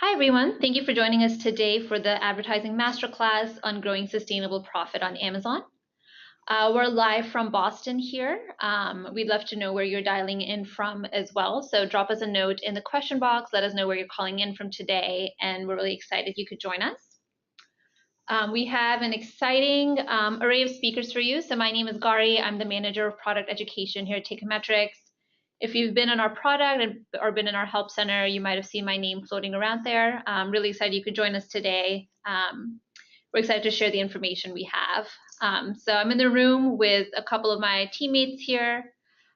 Hi, everyone. Thank you for joining us today for the Advertising Masterclass on Growing Sustainable Profit on Amazon. We're live from Boston here. We'd love to know where you're dialing in from as well. So drop us a note in the question box. Let us know where you're calling in from today. And we're really excited you could join us. We have an exciting array of speakers for you. So my name is Gari. I'm the manager of product education here at Takeometrics. If you've been in our product or been in our help center, you might have seen my name floating around there. I'm really excited you could join us today. We're excited to share the information we have. So I'm in the room with a couple of my teammates here.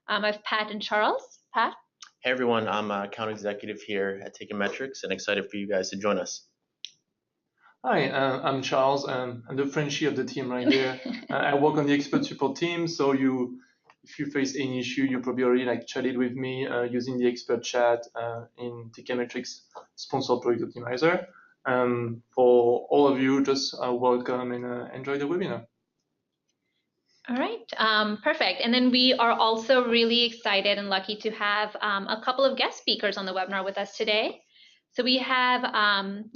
I have Pat and Charles. Pat? Hey everyone, I'm account executive here at Takeometrics and excited for you guys to join us. Hi, I'm Charles. I'm the Frenchie of the team right here. I work on the expert support team, so if you face any issue, you probably already chatted with me using the expert chat in Takeometrics Sponsored Product Optimizer. For all of you, just welcome and enjoy the webinar. All right, perfect. And then we are also really excited and lucky to have a couple of guest speakers on the webinar with us today. So we have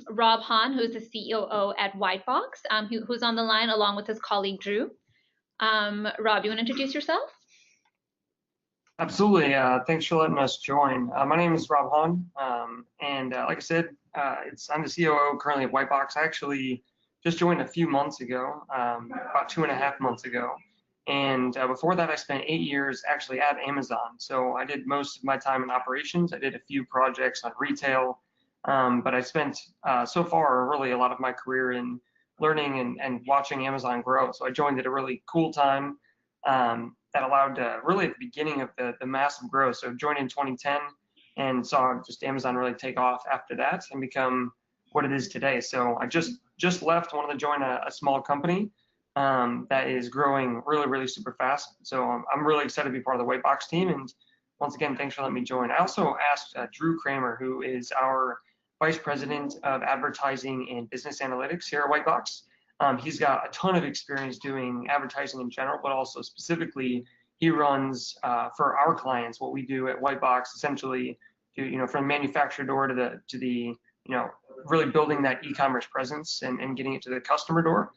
Rob Hahn, who's the COO at Whitebox, who's on the line along with his colleague, Drew. Rob, you want to introduce yourself? Absolutely. Thanks for letting us join. My name is Rob Hahn, and like I said, I'm the COO currently at Whitebox. I actually just joined a few months ago, about 2.5 months ago. And before that, I spent 8 years actually at Amazon. So I did most of my time in operations. I did a few projects on retail, but I spent so far really a lot of my career in learning and watching Amazon grow. So I joined at a really cool time that allowed really at the beginning of the massive growth. So joined in 2010 and saw just Amazon really take off after that and become what it is today. So I just left, wanted to join a small company that is growing really super fast. So I'm really excited to be part of the Whitebox team. And once again, thanks for letting me join. I also asked Drew Kramer, who is our Vice President of Advertising and Business Analytics here at Whitebox. He's got a ton of experience doing advertising in general, but also specifically, he runs for our clients what we do at Whitebox, essentially, from the manufacturer door to the really building that e-commerce presence and getting it to the customer door.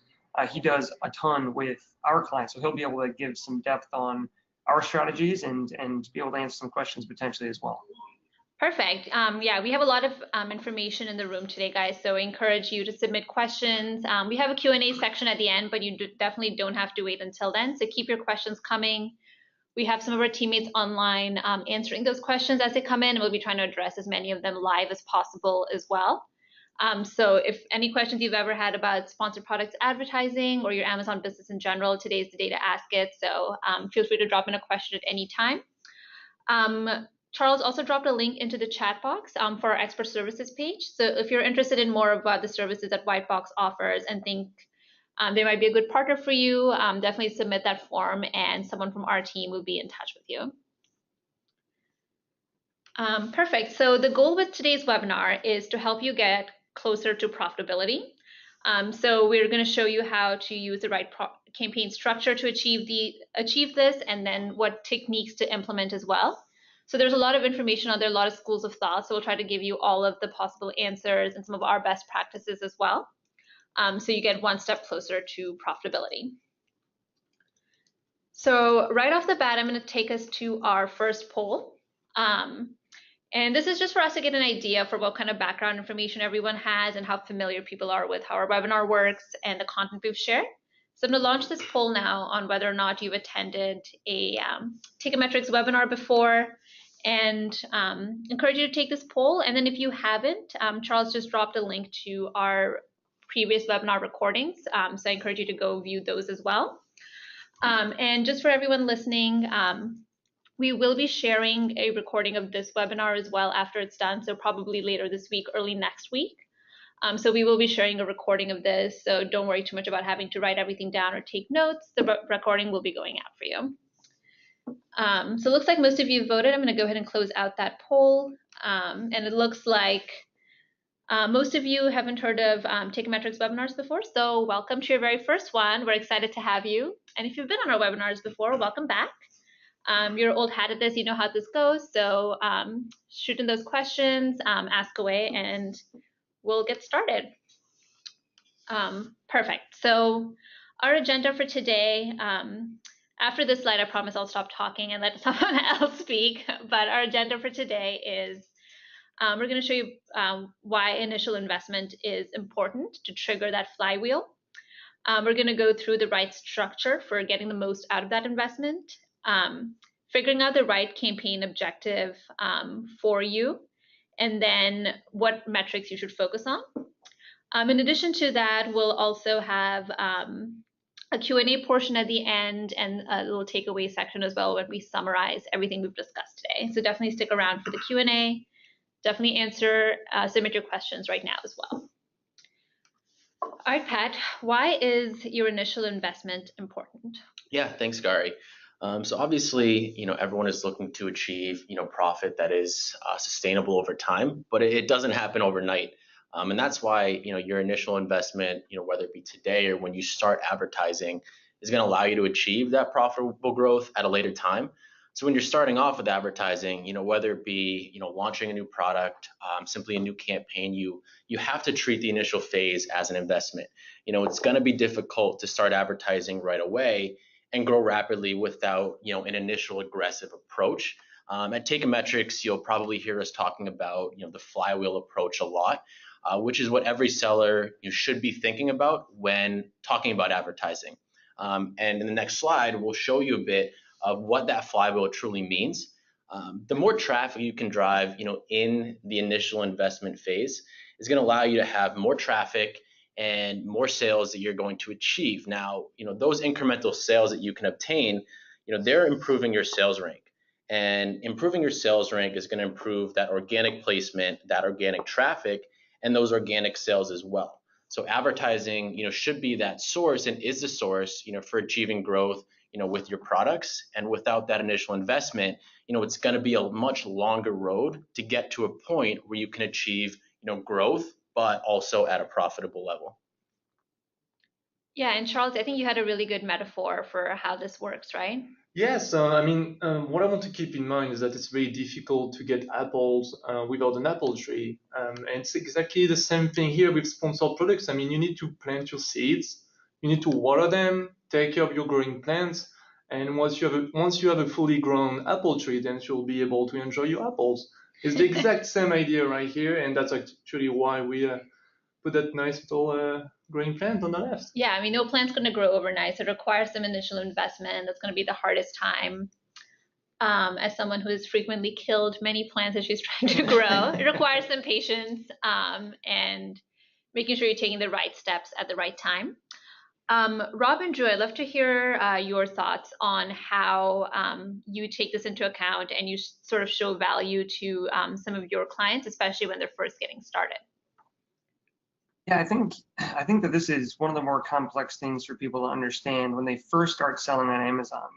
He does a ton with our clients, so he'll be able to give some depth on our strategies and be able to answer some questions potentially as well. Perfect. Yeah, we have a lot of information in the room today, guys, so I encourage you to submit questions. We have a Q&A section at the end, but you definitely don't have to wait until then, so keep your questions coming. We have some of our teammates online answering those questions as they come in, and we'll be trying to address as many of them live as possible as well. So if any questions you've ever had about sponsored products advertising or your Amazon business in general, today's the day to ask it, so feel free to drop in a question at any time. Charles also dropped a link into the chat box for our expert services page. So if you're interested in more about the services that Whitebox offers and think they might be a good partner for you, definitely submit that form and someone from our team will be in touch with you. Perfect. So the goal with today's webinar is to help you get closer to profitability. So we're going to show you how to use the right campaign structure to achieve this, and then what techniques to implement as well. So there's a lot of information out there, a lot of schools of thought. So we'll try to give you all of the possible answers and some of our best practices as well. So you get one step closer to profitability. So right off the bat, I'm going to take us to our first poll. And this is just for us to get an idea for what kind of background information everyone has and how familiar people are with how our webinar works and the content we've shared. So I'm going to launch this poll now on whether or not you've attended a Takeometrics webinar before, and encourage you to take this poll. And then if you haven't, Charles just dropped a link to our previous webinar recordings. So I encourage you to go view those as well. And just for everyone listening, we will be sharing a recording of this webinar as well after it's done, so probably later this week, early next week. So we will be sharing a recording of this, so don't worry too much about having to write everything down or take notes. The recording will be going out for you. So it looks like most of you voted. I'm going to go ahead and close out that poll. And it looks like most of you haven't heard of Takeometrics webinars before, so welcome to your very first one. We're excited to have you. And if you've been on our webinars before, welcome back. You're old hat at this, you know how this goes, so shoot in those questions, ask away, and we'll get started. Perfect. So our agenda for today, after this slide, I promise I'll stop talking and let someone else speak. But our agenda for today is we're going to show you why initial investment is important to trigger that flywheel. We're going to go through the right structure for getting the most out of that investment, figuring out the right campaign objective for you, and then what metrics you should focus on. In addition to that, we'll also have a Q&A portion at the end and a little takeaway section as well when we summarize everything we've discussed today. So definitely stick around for the Q&A. Definitely submit your questions right now as well. All right, Pat, why is your initial investment important? Yeah, thanks, Gary. So obviously, everyone is looking to achieve, profit that is sustainable over time, but it doesn't happen overnight. And that's why, your initial investment, whether it be today or when you start advertising, is going to allow you to achieve that profitable growth at a later time. So when you're starting off with advertising, whether it be, launching a new product, simply a new campaign, you have to treat the initial phase as an investment. It's going to be difficult to start advertising right away and grow rapidly without, an initial aggressive approach. At Takeometrics, you'll probably hear us talking about, the flywheel approach a lot, which is what every seller should be thinking about when talking about advertising. And in the next slide, we'll show you a bit of what that flywheel truly means. The more traffic you can drive, in the initial investment phase is going to allow you to have more traffic and more sales that you're going to achieve. Now, those incremental sales that you can obtain, they're improving your sales rank. And improving your sales rank is going to improve that organic placement, that organic traffic, and those organic sales as well. So advertising, should be that source and is the source, for achieving growth, with your products. And without that initial investment, it's going to be a much longer road to get to a point where you can achieve, growth, but also at a profitable level. Yeah, and Charles, I think you had a really good metaphor for how this works, right? Yes, what I want to keep in mind is that it's very difficult to get apples without an apple tree. And it's exactly the same thing here with sponsored products. You need to plant your seeds, you need to water them, take care of your growing plants, and once you have a fully grown apple tree, then you'll be able to enjoy your apples. It's the exact same idea right here, and that's actually why we put that nice little growing plant on the left. Yeah, no plant's going to grow overnight, so it requires some initial investment. That's going to be the hardest time. As someone who has frequently killed many plants as she's trying to grow, it requires some patience and making sure you're taking the right steps at the right time. Rob and Drew, I'd love to hear your thoughts on how you take this into account and you sort of show value to some of your clients, especially when they're first getting started. Yeah, I think that this is one of the more complex things for people to understand when they first start selling on Amazon.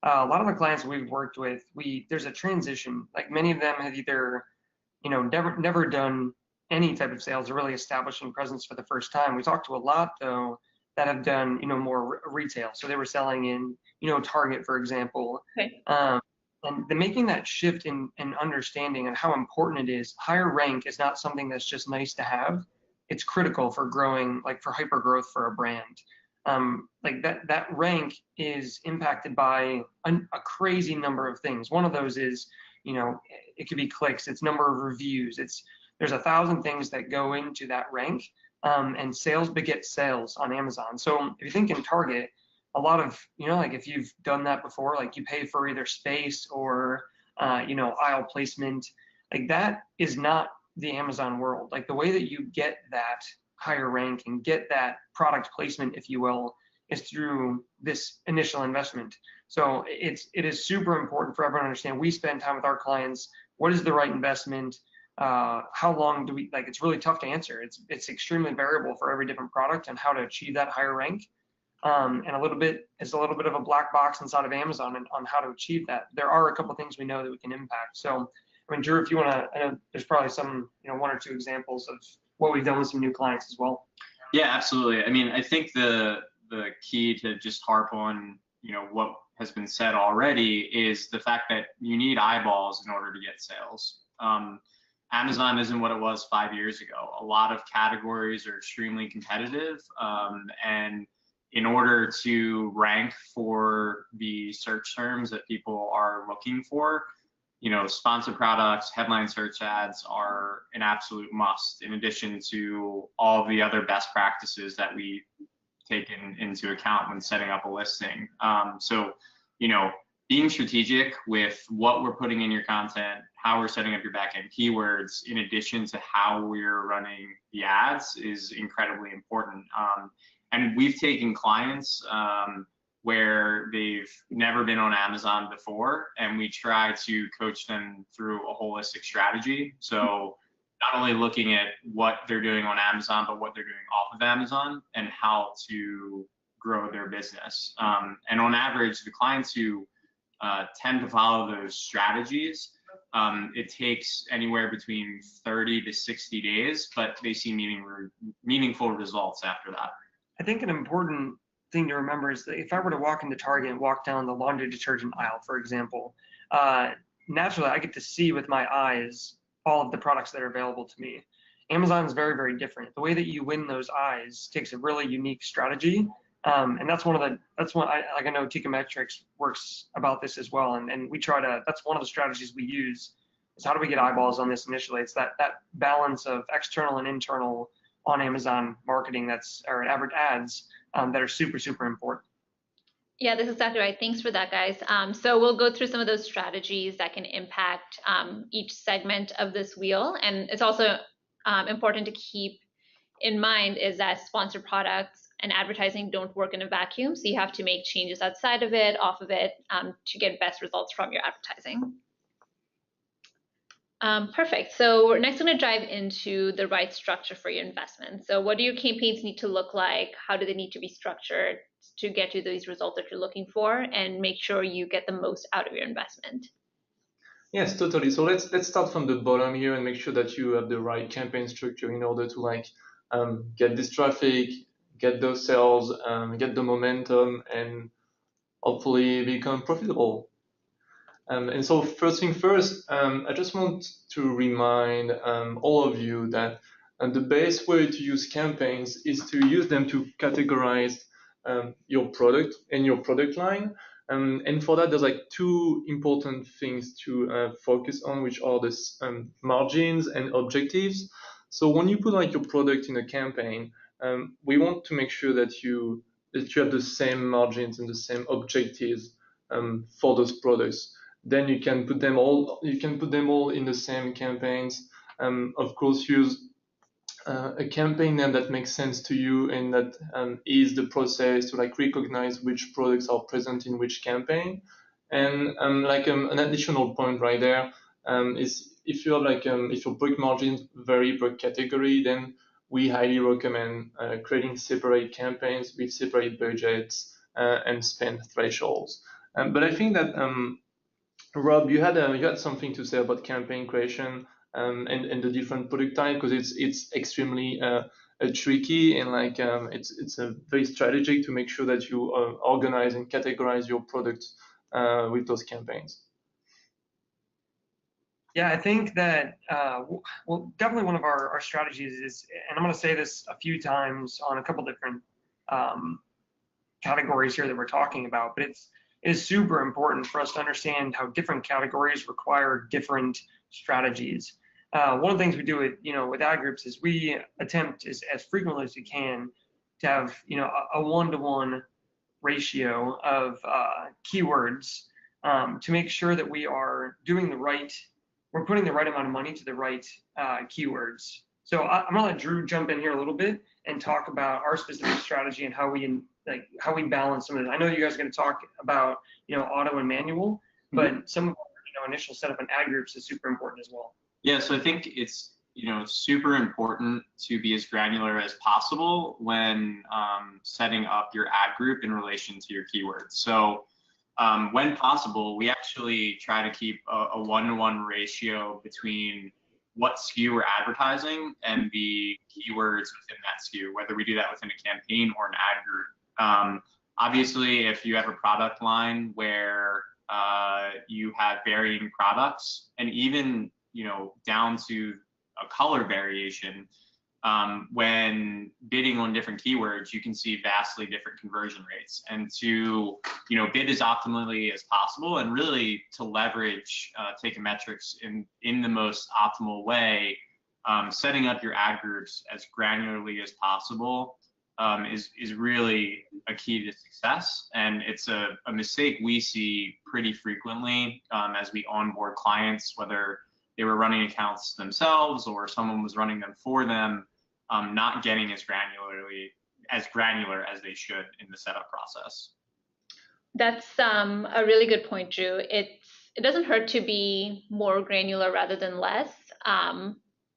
A lot of the clients we've worked with, there's a transition. Like many of them have either, never done any type of sales or really establishing presence for the first time. We talked to a lot though that have done, more retail. So they were selling in, Target, for example. Okay. And making that shift in understanding and how important it is. Higher rank is not something that's just nice to have. It's critical for growing, like for hyper growth for a brand. Like that rank is impacted by a crazy number of things. One of those is, it could be clicks, it's number of reviews, there's 1,000 things that go into that rank, and sales beget sales on Amazon. So if you think in Target, a lot of, like if you've done that before, like you pay for either space or, aisle placement, like that is not the Amazon world. Like the way that you get that higher rank and get that product placement, if you will, is through this initial investment. So it is super important for everyone to understand. We spend time with our clients. What is the right investment? How long do we, like, it's really tough to answer. It's extremely variable for every different product and how to achieve that higher rank. And it's a little bit of a black box inside of Amazon on how to achieve that. There are a couple things we know that we can impact. So Drew, if you want to, I know there's probably some, one or two examples of what we've done with some new clients as well. Yeah, absolutely. I think the key to just harp on, what has been said already is the fact that you need eyeballs in order to get sales. Amazon isn't what it was 5 years ago. A lot of categories are extremely competitive, and in order to rank for the search terms that people are looking for, sponsored products, headline search ads are an absolute must, in addition to all the other best practices that we take into account when setting up a listing. So, being strategic with what we're putting in your content, how we're setting up your backend keywords, in addition to how we're running the ads, is incredibly important. And we've taken clients where they've never been on Amazon before, and we try to coach them through a holistic strategy. So not only looking at what they're doing on Amazon, but what they're doing off of Amazon and how to grow their business. And on average, the clients who tend to follow those strategies, it takes anywhere between 30 to 60 days, but they see meaningful results after that. I think an important thing to remember is that if I were to walk into Target and walk down the laundry detergent aisle, for example, naturally I get to see with my eyes all of the products that are available to me. Amazon is very, very different. The way that you win those eyes takes a really unique strategy. And that's one I know Techometrics works about this as well. And we try to, that's one of the strategies we use, is how do we get eyeballs on this initially? It's that balance of external and internal on Amazon marketing or ads that are super, super important. Yeah, that's exactly right. Thanks for that, guys. So we'll go through some of those strategies that can impact each segment of this wheel. And it's also important to keep in mind is that sponsored products and advertising don't work in a vacuum. So you have to make changes outside of it, off of it, to get best results from your advertising. Perfect. So we're next going to dive into the right structure for your investment. So what do your campaigns need to look like? How do they need to be structured to get you these results that you're looking for, and make sure you get the most out of your investment? Yes, totally. So let's start from the bottom here and make sure that you have the right campaign structure in order to get this traffic, get those sales, get the momentum, and hopefully become profitable. And so first thing first, I just want to remind all of you that the best way to use campaigns is to use them to categorize your product and your product line. And for that, there's two important things to focus on, which are the margins and objectives. So when you put your product in a campaign, we want to make sure that you have the same margins and the same objectives for those products. Then you can put them all in the same campaigns. Of course, use a campaign name that makes sense to you and that is the process to recognize which products are present in which campaign. And an additional point right there is if you have if your product margins vary per category, then we highly recommend creating separate campaigns with separate budgets and spend thresholds. But I think that Rob, you had something to say about campaign creation and the different product type, because it's extremely tricky and it's a very strategic to make sure that you organize and categorize your products with those campaigns. Yeah, I think that definitely one of our strategies is, and I'm going to say this a few times on a couple different categories here that we're talking about, but it is super important for us to understand how different categories require different strategies. One of the things we do with ad groups is we attempt as frequently as we can to have a 1-to-1 ratio of keywords to make sure that we are we're putting the right amount of money to the right keywords. So I'm gonna let Drew jump in here a little bit and talk about our specific strategy and how we balance some of it. I know you guys are gonna talk about auto and manual, but some of our initial setup in ad groups is super important as well. Yeah, so I think it's super important to be as granular as possible when setting up your ad group in relation to your keywords. So when possible, we actually try to keep a 1-to-1 ratio between what SKU we're advertising and the keywords within that SKU, whether we do that within a campaign or an ad group. Obviously, if you have a product line where you have varying products, and even down to a color variation, when bidding on different keywords, you can see vastly different conversion rates. And to bid as optimally as possible, and really to leverage Takeometrics in the most optimal way, setting up your ad groups as granularly as possible is really a key to success. And it's a mistake we see pretty frequently as we onboard clients, whether they were running accounts themselves or someone was running them for them, not getting as granular as they should in the setup process. That's a really good point, Drew. It doesn't hurt to be more granular rather than less,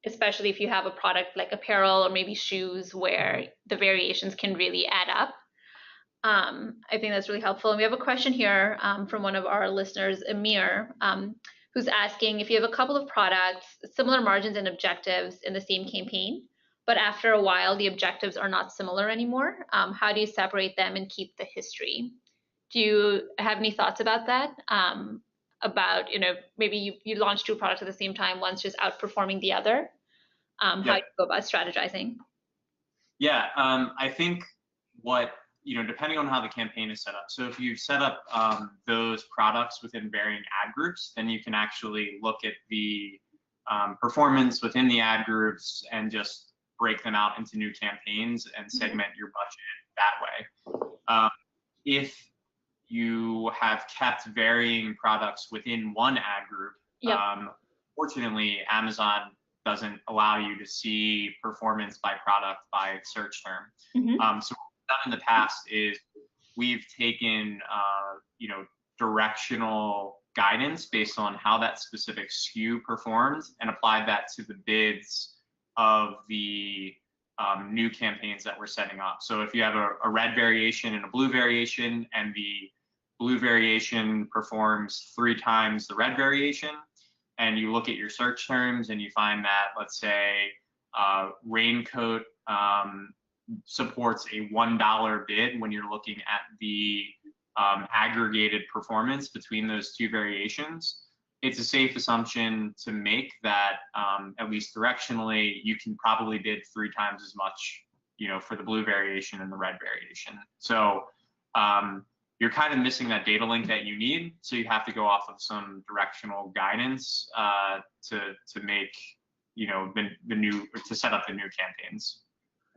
especially if you have a product like apparel or maybe shoes where the variations can really add up. I think that's really helpful. And we have a question here from one of our listeners, Amir, who's asking if you have a couple of products, similar margins and objectives in the same campaign, but after a while, the objectives are not similar anymore. How do you separate them and keep the history? Do you have any thoughts about that? About, maybe you launched two products at the same time, one's just outperforming the other. How do you go about strategizing? Yeah, I think depending on how the campaign is set up. So if you set up those products within varying ad groups, then you can actually look at the performance within the ad groups and just break them out into new campaigns and segment your budget that way. If you have kept varying products within one ad group, fortunately, Amazon doesn't allow you to see performance by product by search term. So what we've done in the past is we've taken directional guidance based on how that specific SKU performed and applied that to the bids of the new campaigns that we're setting up. So if you have a red variation and a blue variation, and the blue variation performs 3 times the red variation, and you look at your search terms and you find that, let's say, raincoat supports a $1 bid when you're looking at the aggregated performance between those two variations, it's a safe assumption to make that at least directionally, you can probably bid 3 times as much, for the blue variation and the red variation. So you're kind of missing that data link that you need. So you have to go off of some directional guidance to make, to set up the new campaigns.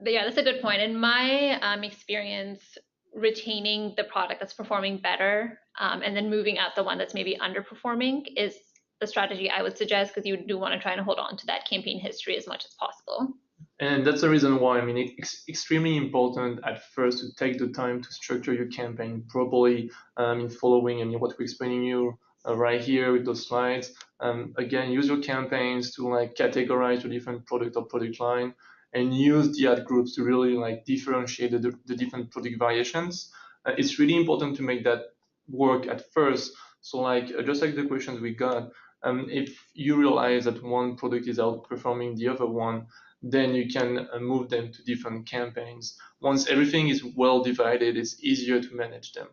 Yeah, that's a good point. In my experience, retaining the product that's performing better and then moving out the one that's maybe underperforming is the strategy I would suggest, because you do want to try and hold on to that campaign history as much as possible. And that's the reason why, it's extremely important at first to take the time to structure your campaign properly, following what we're explaining you right here with those slides. Again, use your campaigns to categorize your different product or product line, and use the ad groups to really differentiate the different product variations. It's really important to make that work at first. So just like the questions we got, if you realize that one product is outperforming the other one, then you can move them to different campaigns. Once everything is well divided, it's easier to manage them.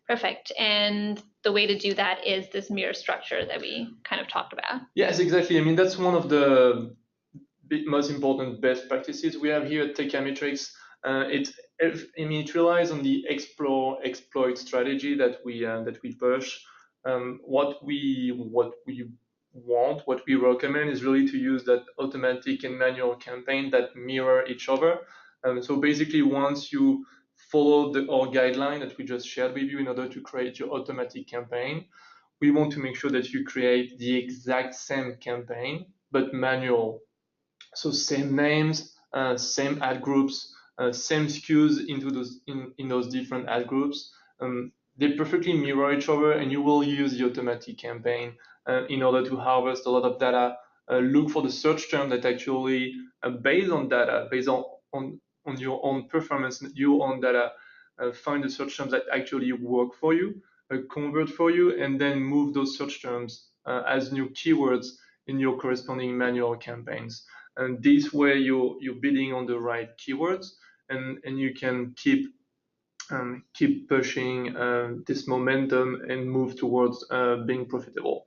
Perfect. And the way to do that is this mirror structure that we kind of talked about. Yes, exactly. That's one of the most important best practices we have here at Takeometrics. It relies on the explore exploit strategy that we push. What we recommend is really to use that automatic and manual campaign that mirror each other. So basically, once you follow our guideline that we just shared with you in order to create your automatic campaign, we want to make sure that you create the exact same campaign, but manual. So same names, same ad groups, same SKUs in those different ad groups. They perfectly mirror each other, and you will use the automatic campaign in order to harvest a lot of data. Look for the search term that actually, based on your own performance, your own data, find the search terms that actually work for you, convert for you, and then move those search terms as new keywords in your corresponding manual campaigns. And this way, you're bidding on the right keywords, and you can keep pushing this momentum and move towards being profitable.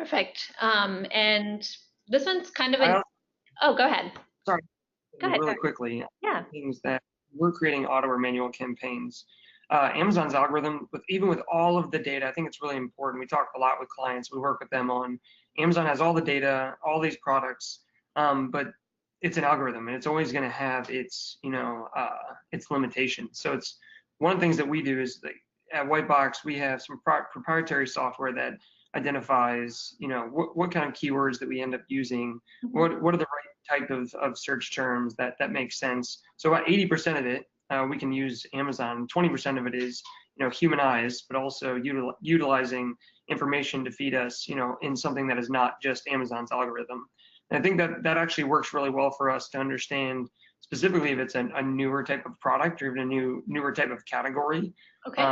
Perfect. And this one's kind of an, oh, go ahead. Sorry, Go ahead. really quickly. Yeah. Things that we're creating auto or manual campaigns. Amazon's algorithm, even with all of the data, I think it's really important. We talk a lot with clients. We work with them on Amazon has all the data, all these products, but it's an algorithm, and it's always going to have its, its limitations. So it's one of the things that we do is at Whitebox, we have some proprietary software that identifies, what kind of keywords that we end up using, what are the right type of search terms that make sense. So about 80% of it, we can use Amazon. 20% of it is, humanized, but also utilizing information to feed us, in something that is not just Amazon's algorithm. And I think that actually works really well for us to understand specifically if it's a newer type of product or even a newer type of category. Okay.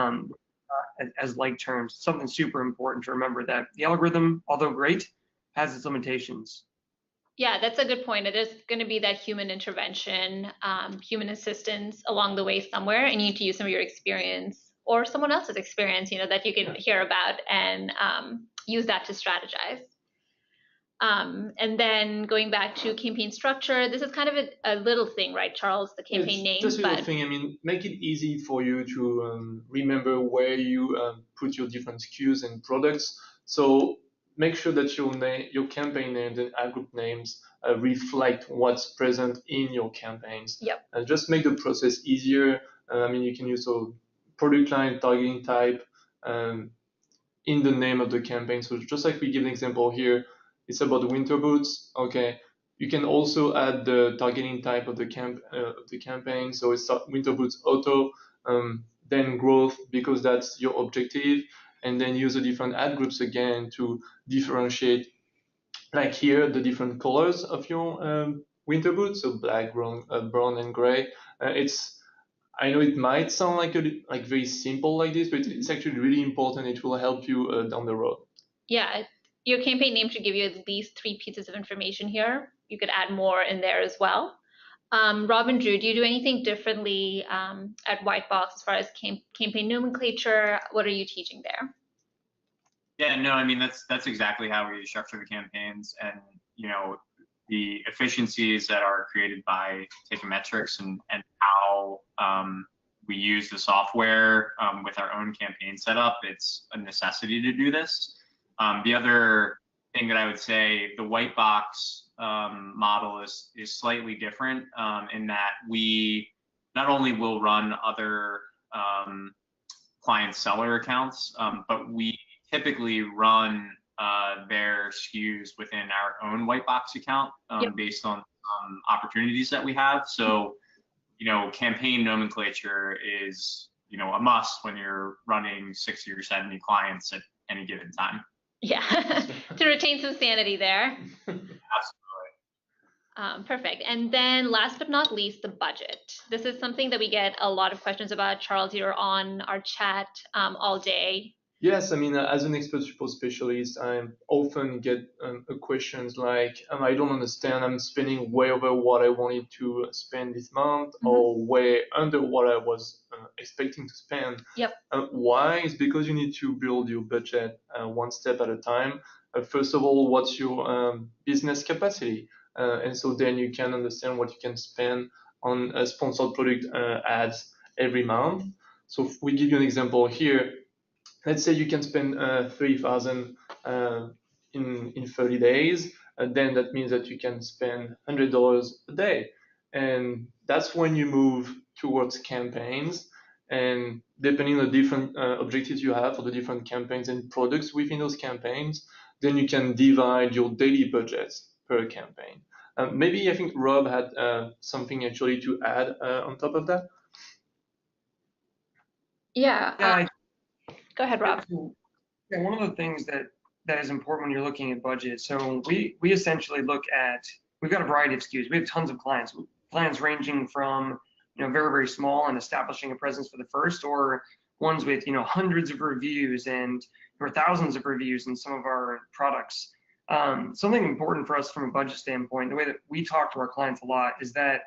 As like terms, something super important to remember that the algorithm, although great, has its limitations. Yeah, that's a good point. It is going to be that human intervention, human assistance along the way somewhere, and you need to use some of your experience or someone else's experience, that you can hear about and use that to strategize. And then going back to campaign structure, this is kind of a little thing, right, Charles? The campaign name. Just a little thing. I mean, make it easy for you to remember where you put your different SKUs and products. So make sure that your campaign names and ad group names reflect what's present in your campaigns. Yep. And just make the process easier. You can use a product line, targeting type in the name of the campaign. So just like we give an example here, it's about the winter boots. Okay. You can also add the targeting type of the campaign. So it's winter boots auto, then growth because that's your objective, and then use the different ad groups again to differentiate. Like here, the different colors of your winter boots, so black, brown, and gray. I know it might sound like very simple like this, but it's actually really important. It will help you down the road. Yeah, your campaign name should give you at least 3 pieces of information here. You could add more in there as well. Rob and Drew, do you do anything differently at Whitebox as far as campaign nomenclature? What are you teaching there? Yeah, no, that's exactly how we structure the campaigns, and the efficiencies that are created by taking metrics and how we use the software with our own campaign setup. It's a necessity to do this. The other thing that I would say, the Whitebox model is slightly different in that we not only will run other client seller accounts, but we typically run their SKUs within our own Whitebox account based on opportunities that we have. So, campaign nomenclature is, a must when you're running 60 or 70 clients at any given time. Yeah, to retain some sanity there. Absolutely. Perfect. And then last but not least, the budget. This is something that we get a lot of questions about. Charles, you're on our chat all day. Yes, as an expert support specialist, I often get questions like, I don't understand, I'm spending way over what I wanted to spend this month, or way under what I was expecting to spend. Yep. Why? It's because you need to build your budget one step at a time. First of all, what's your business capacity? And so then you can understand what you can spend on sponsored product ads every month. So if we give you an example here. Let's say you can spend $3,000 in 30 days. Then that means that you can spend $100 a day. And that's when you move towards campaigns. And depending on the different objectives you have for the different campaigns and products within those campaigns, then you can divide your daily budgets per campaign. Maybe I think Rob had something actually to add on top of that. Yeah. Go ahead, Rob. Yeah, one of the things that is important when you're looking at budget. So we essentially look at, we've got a variety of SKUs. We have tons of clients ranging from, very, very small and establishing a presence for the first, or ones with, hundreds of reviews or thousands of reviews in some of our products. Something important for us from a budget standpoint, the way that we talk to our clients a lot is that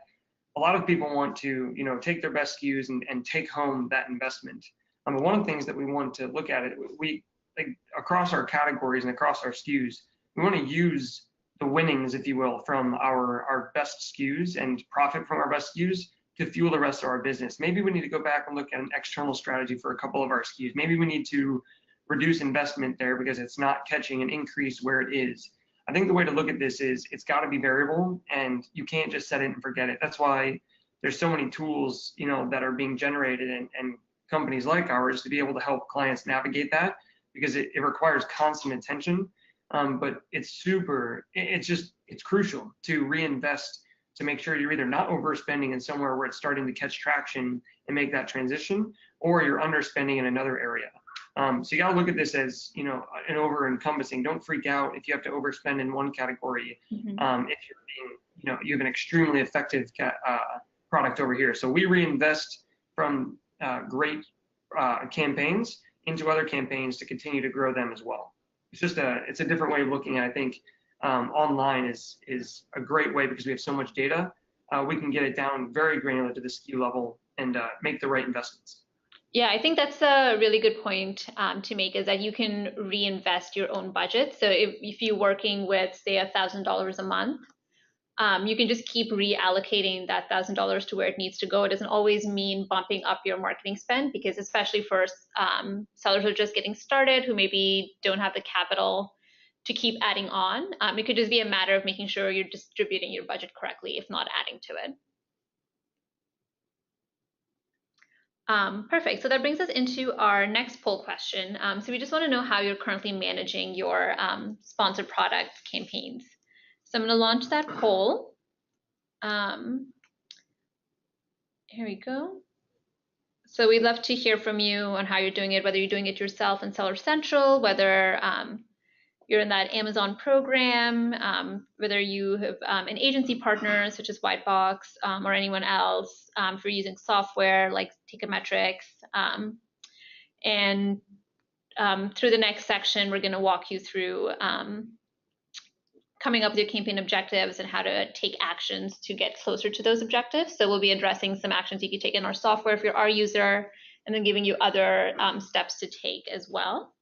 a lot of people want to, take their best SKUs and take home that investment. One of the things that we want to look at it, we like across our categories and across our SKUs, we want to use the winnings, if you will, from our best SKUs and profit from our best SKUs to fuel the rest of our business. Maybe we need to go back and look at an external strategy for a couple of our SKUs. Maybe we need to reduce investment there because it's not catching an increase where it is. I think the way to look at this is it's got to be variable, and you can't just set it and forget it. That's why there's so many tools, that are being generated, and companies like ours to be able to help clients navigate that, because it requires constant attention. But it's crucial to reinvest, to make sure you're either not overspending in somewhere where it's starting to catch traction and make that transition, or you're underspending in another area. So you got to look at this as, an over-encompassing. Don't freak out if you have to overspend in one category. If you're you have an extremely effective product over here. So we reinvest from great campaigns into other campaigns to continue to grow them as well. It's a different way of looking at it. I think online is a great way because we have so much data. We can get it down very granular to the SKU level and make the right investments. Yeah, I think that's a really good point to make, is that you can reinvest your own budget. So if you're working with, say, $1,000 a month, you can just keep reallocating that $1,000 to where it needs to go. It doesn't always mean bumping up your marketing spend, because especially for sellers who are just getting started, who maybe don't have the capital to keep adding on, it could just be a matter of making sure you're distributing your budget correctly, if not adding to it. Perfect. So that brings us into our next poll question. So we just want to know how you're currently managing your sponsored product campaigns. So I'm going to launch that poll. Here we go. So we'd love to hear from you on how you're doing it, whether you're doing it yourself in Seller Central, whether you're in that Amazon program, whether you have an agency partner such as Whitebox or anyone else, for using software like Techometrics. And through the next section, we're going to walk you through coming up with your campaign objectives and how to take actions to get closer to those objectives. So we'll be addressing some actions you can take in our software if you're our user, and then giving you other steps to take as well.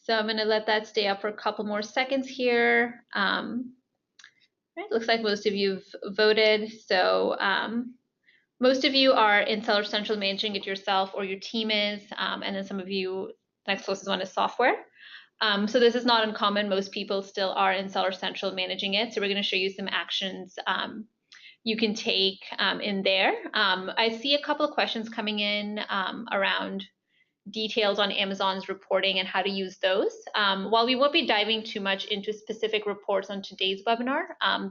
So I'm going to let that stay up for a couple more seconds here. Right, looks like most of you've voted. So most of you are in Seller Central managing it yourself, or your team is, and then some of you, next closest one is software. So this is not uncommon. Most people still are in Seller Central managing it. So we're going to show you some actions you can take in there. I see a couple of questions coming in around details on Amazon's reporting and how to use those. While we won't be diving too much into specific reports on today's webinar,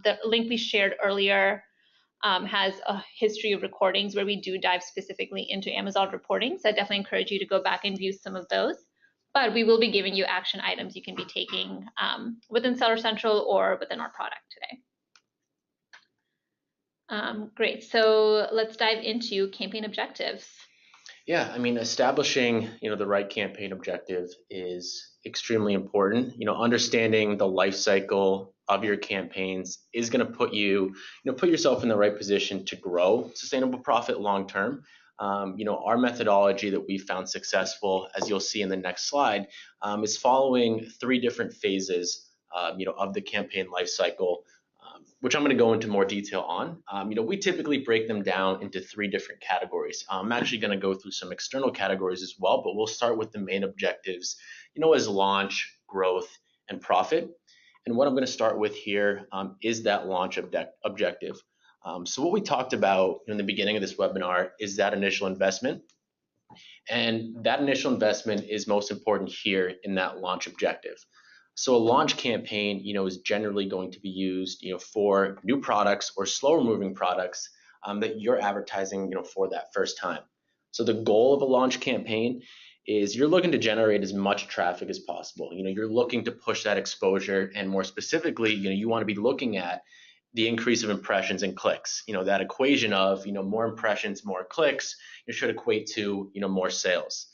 the link we shared earlier has a history of recordings where we do dive specifically into Amazon reporting. So I definitely encourage you to go back and view some of those. But we will be giving you action items you can be taking within Seller Central or within our product today. Great, so let's dive into campaign objectives. Yeah, I mean, establishing, the right campaign objective is extremely important. Understanding the life cycle of your campaigns is going to put you, put yourself in the right position to grow sustainable profit long term. Our methodology that we found successful, as you'll see in the next slide, is following 3 different phases, of the campaign life cycle, which I'm going to go into more detail on. We typically break them down into 3 different categories. I'm actually going to go through some external categories as well, but we'll start with the main objectives, as launch, growth, and profit. And what I'm going to start with here is that launch objective. So what we talked about in the beginning of this webinar is that initial investment. And that initial investment is most important here in that launch objective. So a launch campaign, is generally going to be used, for new products or slower moving products that you're advertising, for that first time. So the goal of a launch campaign is you're looking to generate as much traffic as possible. You're looking to push that exposure, and more specifically, you want to be looking at the increase of impressions and clicks. That equation of, more impressions, more clicks, it should equate to, more sales.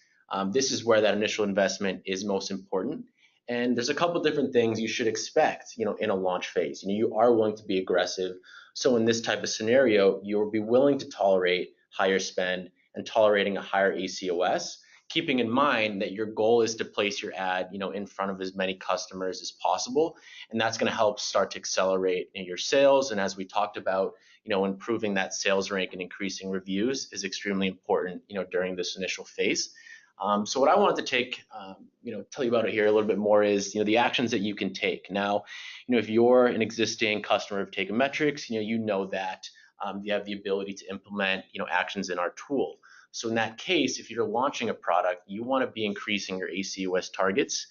This is where that initial investment is most important. And there's a couple different things you should expect, in a launch phase. You are willing to be aggressive. So in this type of scenario, you'll be willing to tolerate higher spend, and tolerating a higher ACOS keeping in mind that your goal is to place your ad, in front of as many customers as possible, and that's going to help start to accelerate your sales. And as we talked about, improving that sales rank and increasing reviews is extremely important, during this initial phase. So what I wanted to tell you about it here a little bit more is, the actions that you can take. Now, if you're an existing customer of Takeometrics, you know that you have the ability to implement, actions in our tool. So in that case, if you're launching a product, you want to be increasing your ACOS targets.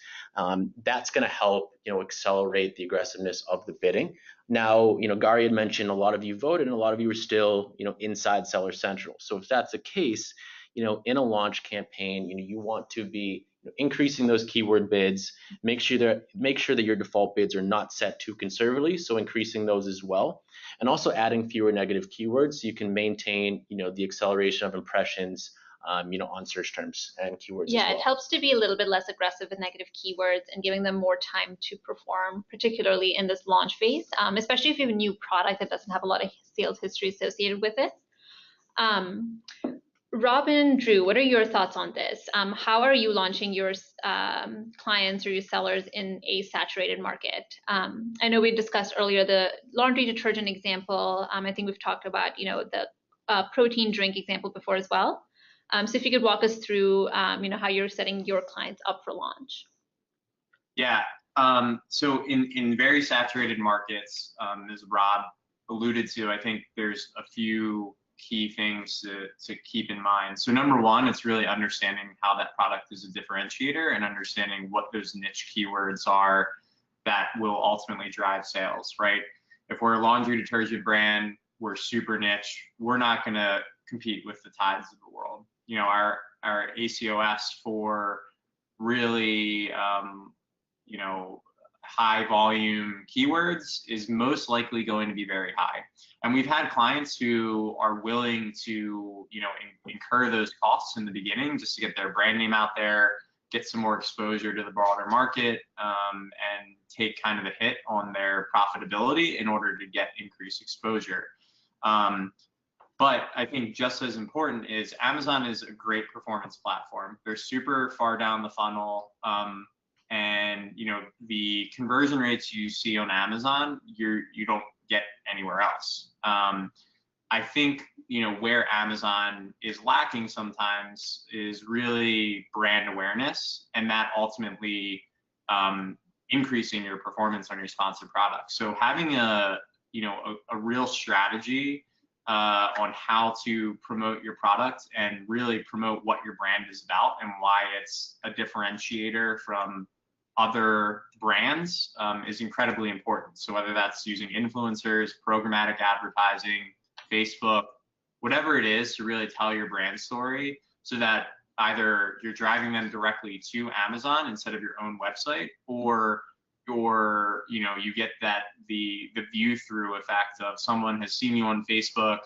That's going to help, accelerate the aggressiveness of the bidding. Now, Gary had mentioned a lot of you voted and a lot of you are still, inside Seller Central. So if that's the case, in a launch campaign, you want to be increasing those keyword bids, make sure that your default bids are not set too conservatively, so increasing those as well, and also adding fewer negative keywords so you can maintain, the acceleration of impressions, on search terms and keywords as well. It helps to be a little bit less aggressive with negative keywords and giving them more time to perform, particularly in this launch phase, especially if you have a new product that doesn't have a lot of sales history associated with it. Robin, Drew, what are your thoughts on this? How are you launching your clients or your sellers in a saturated market? I know we discussed earlier the laundry detergent example. I think we've talked about, the protein drink example before as well. So if you could walk us through, how you're setting your clients up for launch. Yeah. So in very saturated markets, as Rob alluded to, I think there's a few key things to keep in mind. So number one, it's really understanding how that product is a differentiator and understanding what those niche keywords are that will ultimately drive sales, right? If we're a laundry detergent brand, we're super niche, we're not going to compete with the Tides of the world. Our ACOS for really, high volume keywords is most likely going to be very high. And we've had clients who are willing to, incur those costs in the beginning just to get their brand name out there, get some more exposure to the broader market, and take kind of a hit on their profitability in order to get increased exposure. But I think just as important is Amazon is a great performance platform. They're super far down the funnel. And the conversion rates you see on Amazon, you don't get anywhere else. I think where Amazon is lacking sometimes is really brand awareness, and that ultimately increasing your performance on your sponsored products. So having a real strategy on how to promote your product and really promote what your brand is about and why it's a differentiator from other brands is incredibly important. So whether that's using influencers, programmatic advertising, Facebook, whatever it is, to really tell your brand story so that either you're driving them directly to Amazon instead of your own website, or you get the view through effect of someone has seen you on Facebook,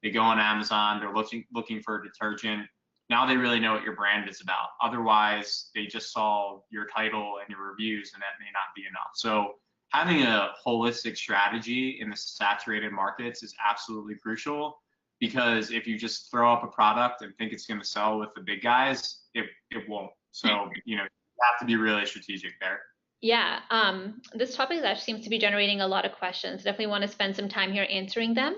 they go on Amazon, they're looking for a detergent. Now they really know what your brand is about. Otherwise, they just saw your title and your reviews, and that may not be enough. So having a holistic strategy in the saturated markets is absolutely crucial, because if you just throw up a product and think it's going to sell with the big guys, it won't. So you have to be really strategic there. Yeah, this topic actually seems to be generating a lot of questions. Definitely want to spend some time here answering them.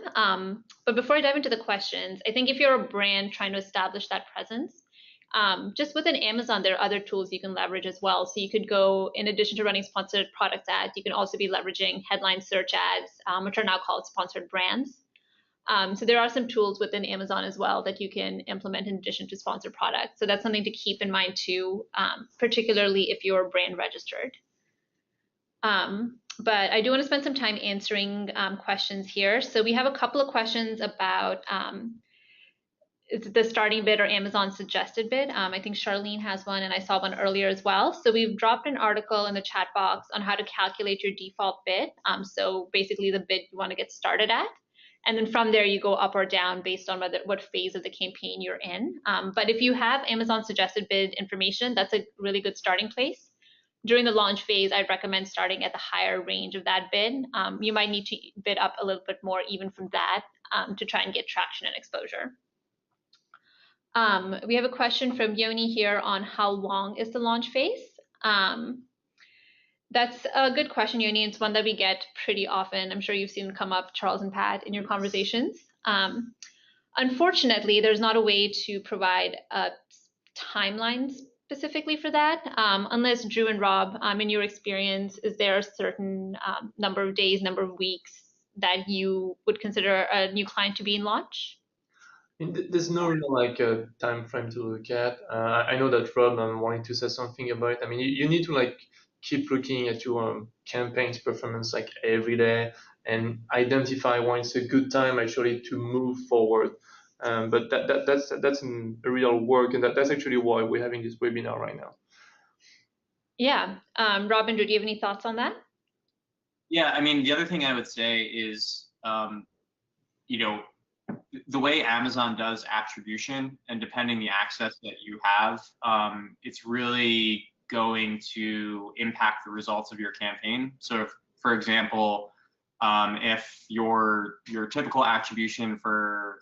But before I dive into the questions, I think if you're a brand trying to establish that presence, just within Amazon, there are other tools you can leverage as well. So you could go, in addition to running sponsored product ads, you can also be leveraging headline search ads, which are now called sponsored brands. So there are some tools within Amazon as well that you can implement in addition to sponsored products. So that's something to keep in mind too, particularly if you're brand registered. But I do want to spend some time answering questions here. So we have a couple of questions about the starting bid or Amazon suggested bid. I think Charlene has one, and I saw one earlier as well. So we've dropped an article in the chat box on how to calculate your default bid. So basically the bid you want to get started at. And then from there, you go up or down based on what phase of the campaign you're in. But if you have Amazon suggested bid information, that's a really good starting place. During the launch phase, I'd recommend starting at the higher range of that bid. You might need to bid up a little bit more even from that to try and get traction and exposure. We have a question from Yoni here on how long is the launch phase. That's a good question, Yoni. It's one that we get pretty often. I'm sure you've seen it come up, Charles and Pat, in your conversations. Unfortunately, there's not a way to provide a timeline specifically for that, unless Drew and Rob, in your experience, is there a certain number of days, number of weeks that you would consider a new client to be in launch? I mean, there's no real like time frame to look at. I know that Rob wanting to say something about it. I mean, you need to like keep looking at your campaign's performance like every day and identify when it's a good time actually to move forward. But that's a real work, and that's actually why we're having this webinar right now. Yeah, Robin, do you have any thoughts on that? Yeah, I mean, the other thing I would say is, you know, the way Amazon does attribution, and depending the access that you have, it's really going to impact the results of your campaign. So if, for example, if your typical attribution for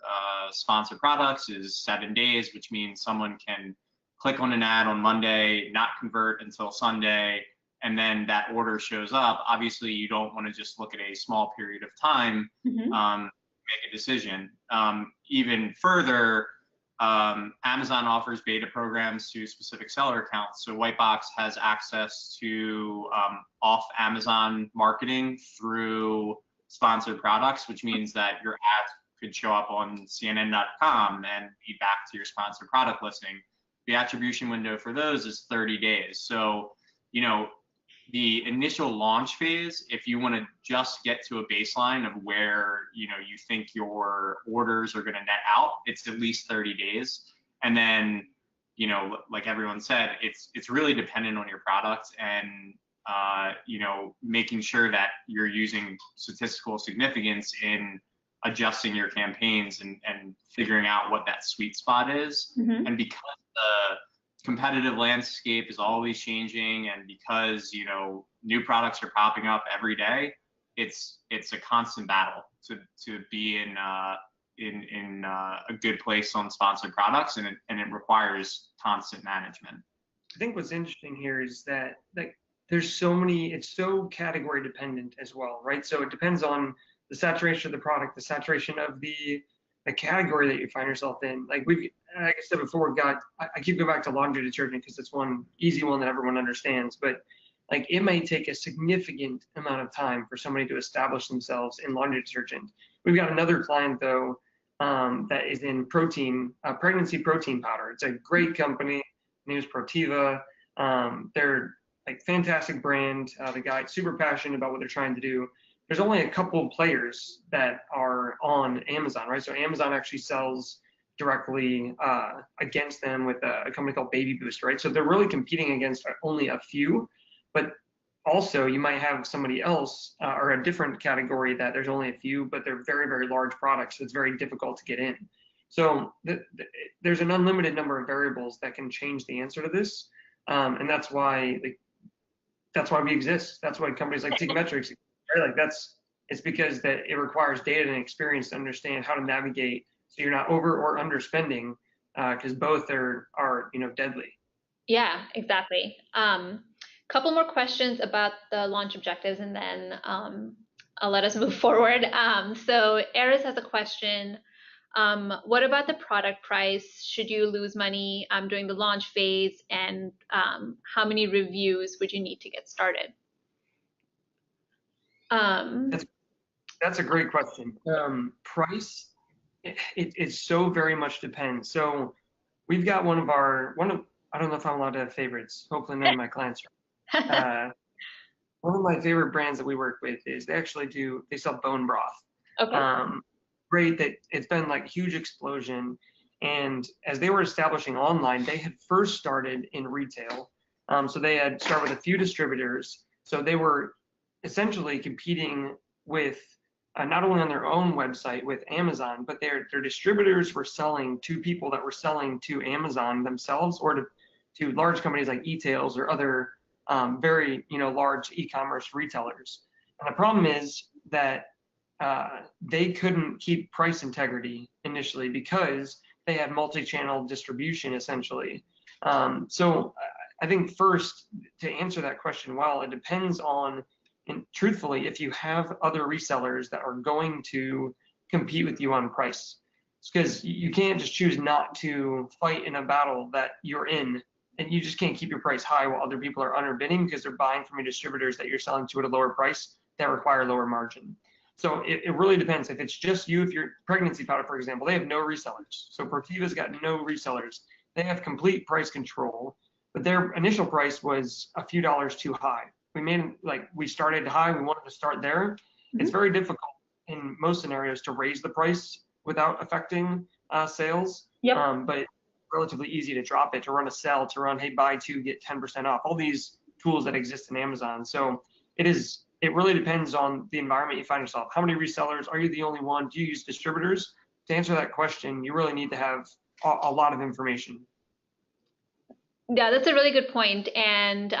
sponsored products is 7 days, which means someone can click on an ad on Monday, not convert until Sunday, and then that order shows up, obviously you don't want to just look at a small period of time, make a decision. Even further, Amazon offers beta programs to specific seller accounts. So Whitebox has access to off Amazon marketing through sponsored products, which means that your ads could show up on CNN.com and be back to your sponsored product listing. The attribution window for those is 30 days. So, you know, the initial launch phase, if you want to just get to a baseline of where, you know, you think your orders are going to net out, it's at least 30 days. And then, you know, like everyone said, it's really dependent on your product and, you know, making sure that you're using statistical significance in adjusting your campaigns and figuring out what that sweet spot is. And because the competitive landscape is always changing, and because, you know, new products are popping up every day, it's a constant battle to be in a good place on sponsored products, and it requires constant management. I think what's interesting here is that there's so many, it's so category dependent as well, right? So it depends on the saturation of the product, the saturation of the category that you find yourself in. Like I said before, I keep going back to laundry detergent because it's one easy one that everyone understands, but like it may take a significant amount of time for somebody to establish themselves in laundry detergent. We've got another client though that is in pregnancy protein powder. It's a great company. The name is Protiva. They're like fantastic brand. The guy's super passionate about what they're trying to do. There's only a couple of players that are on Amazon, right? So Amazon actually sells directly against them with a company called Baby Boost, right? So they're really competing against only a few, but also you might have somebody else or a different category that there's only a few, but they're very, very large products. So it's very difficult to get in. So there's an unlimited number of variables that can change the answer to this. And that's why we exist. That's why companies like Seekmetrics, right? Like it's because that it requires data and experience to understand how to navigate so you're not over or underspending, because both are you know, deadly. Yeah, exactly. Couple more questions about the launch objectives, and then I'll let us move forward. So Eris has a question. What about the product price? Should you lose money during the launch phase? And how many reviews would you need to get started? That's a great question. Price, it so very much depends. So we've got one of I don't know if I'm allowed to have favorites. Hopefully none of my clients are. One of my favorite brands that we work with is they sell bone broth. Okay. Great that it's been like a huge explosion. And as they were establishing online, they had first started in retail. So they had started with a few distributors. So they were essentially competing with not only on their own website with Amazon, but their distributors were selling to people that were selling to Amazon themselves, or to large companies like e-tails or other very, you know, large e-commerce retailers. And the problem is that they couldn't keep price integrity initially because they have multi-channel distribution essentially. So I think first, to answer that question well, it depends on, and truthfully, if you have other resellers that are going to compete with you on price. Because you can't just choose not to fight in a battle that you're in, and you just can't keep your price high while other people are underbidding because they're buying from your distributors that you're selling to at a lower price that require lower margin. So it really depends. If it's just you, if you're pregnancy powder, for example, they have no resellers. So Protiva's got no resellers. They have complete price control, but their initial price was a few dollars too high. We started high, we wanted to start there. Mm-hmm. It's very difficult in most scenarios to raise the price without affecting sales. Yep. But it's relatively easy to drop it, to run a sell, to run, hey, buy two, get 10% off, all these tools that exist in Amazon. So it really depends on the environment you find yourself. How many resellers? Are you the only one? Do you use distributors? To answer that question, you really need to have a lot of information. Yeah, that's a really good point. And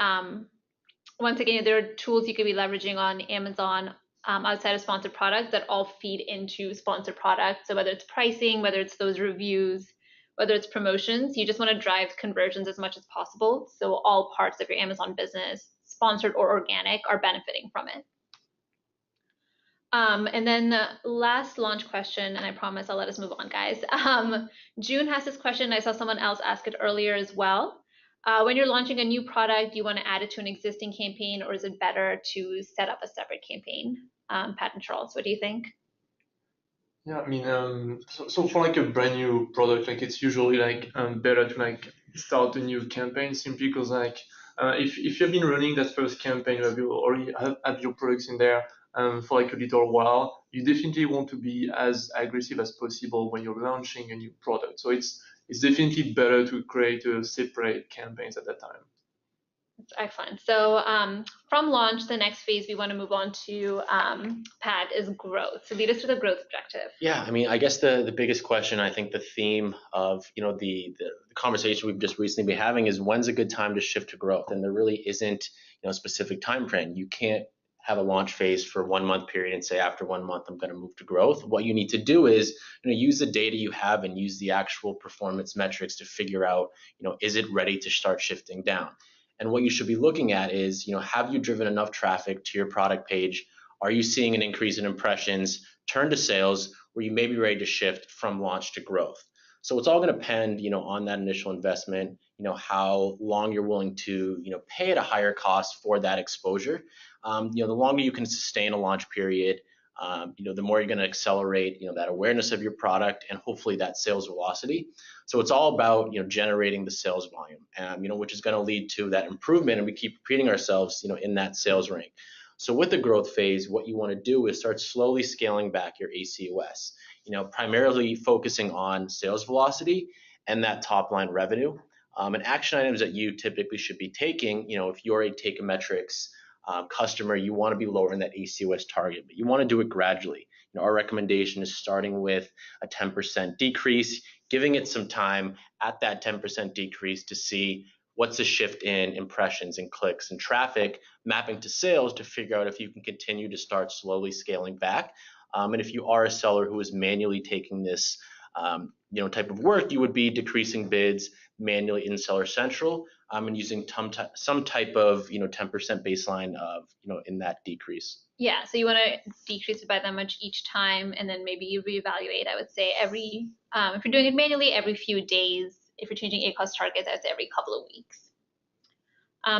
once again, there are tools you could be leveraging on Amazon outside of sponsored products that all feed into sponsored products. So whether it's pricing, whether it's those reviews, whether it's promotions, you just want to drive conversions as much as possible. So all parts of your Amazon business, sponsored or organic, are benefiting from it. And then the last launch question, and I promise I'll let us move on, guys. June has this question. I saw someone else ask it earlier as well. When you're launching a new product, do you want to add it to an existing campaign, or is it better to set up a separate campaign? Pat and Charles, what do you think? Yeah, I mean, so for like a brand new product, like it's usually like better to like start a new campaign simply because like if you've been running that first campaign where you already have your products in there for like a little while, you definitely want to be as aggressive as possible when you're launching a new product. So it's definitely better to create a separate campaigns at that time. That's excellent. So from launch, the next phase we want to move on to, Pat, is growth. So lead us to the growth objective. Yeah, I mean, I guess the biggest question, I think the theme of, the conversation we've just recently been having is when's a good time to shift to growth? And there really isn't, a specific time frame. You can't have a launch phase for 1 month period and say after 1 month I'm going to move to growth. What you need to do is use the data you have and use the actual performance metrics to figure out, is it ready to start shifting down? And what you should be looking at is, have you driven enough traffic to your product page? Are you seeing an increase in impressions, turn to sales, where you may be ready to shift from launch to growth? So it's all going to depend, on that initial investment, how long you're willing to, pay at a higher cost for that exposure. The longer you can sustain a launch period, the more you're going to accelerate, that awareness of your product and hopefully that sales velocity. So it's all about, generating the sales volume, which is going to lead to that improvement. And we keep repeating ourselves, in that sales rank. So with the growth phase, what you want to do is start slowly scaling back your ACOS, primarily focusing on sales velocity and that top line revenue. And action items that you typically should be taking, if you're a Takeometrics customer, you want to be lowering that ACOS target, but you want to do it gradually. Our recommendation is starting with a 10% decrease, giving it some time at that 10% decrease to see what's the shift in impressions and clicks and traffic, mapping to sales to figure out if you can continue to start slowly scaling back. And if you are a seller who is manually taking this type of work, you would be decreasing bids manually in Seller Central and using some type of 10% baseline of in that decrease. Yeah, so you want to decrease it by that much each time, and then maybe you reevaluate. I would say every if you're doing it manually, every few days. If you're changing ACOS targets, I would say every couple of weeks.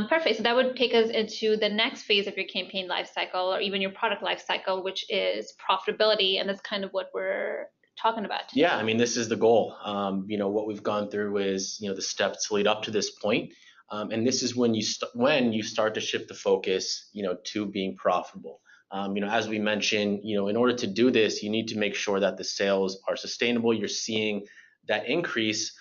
Perfect. So that would take us into the next phase of your campaign lifecycle, or even your product lifecycle, which is profitability, and that's kind of what we're talking about today. Yeah, I mean, this is the goal. What we've gone through is the steps to lead up to this point, and this is when you start to shift the focus to being profitable. As we mentioned, in order to do this, you need to make sure that the sales are sustainable. You're seeing that increase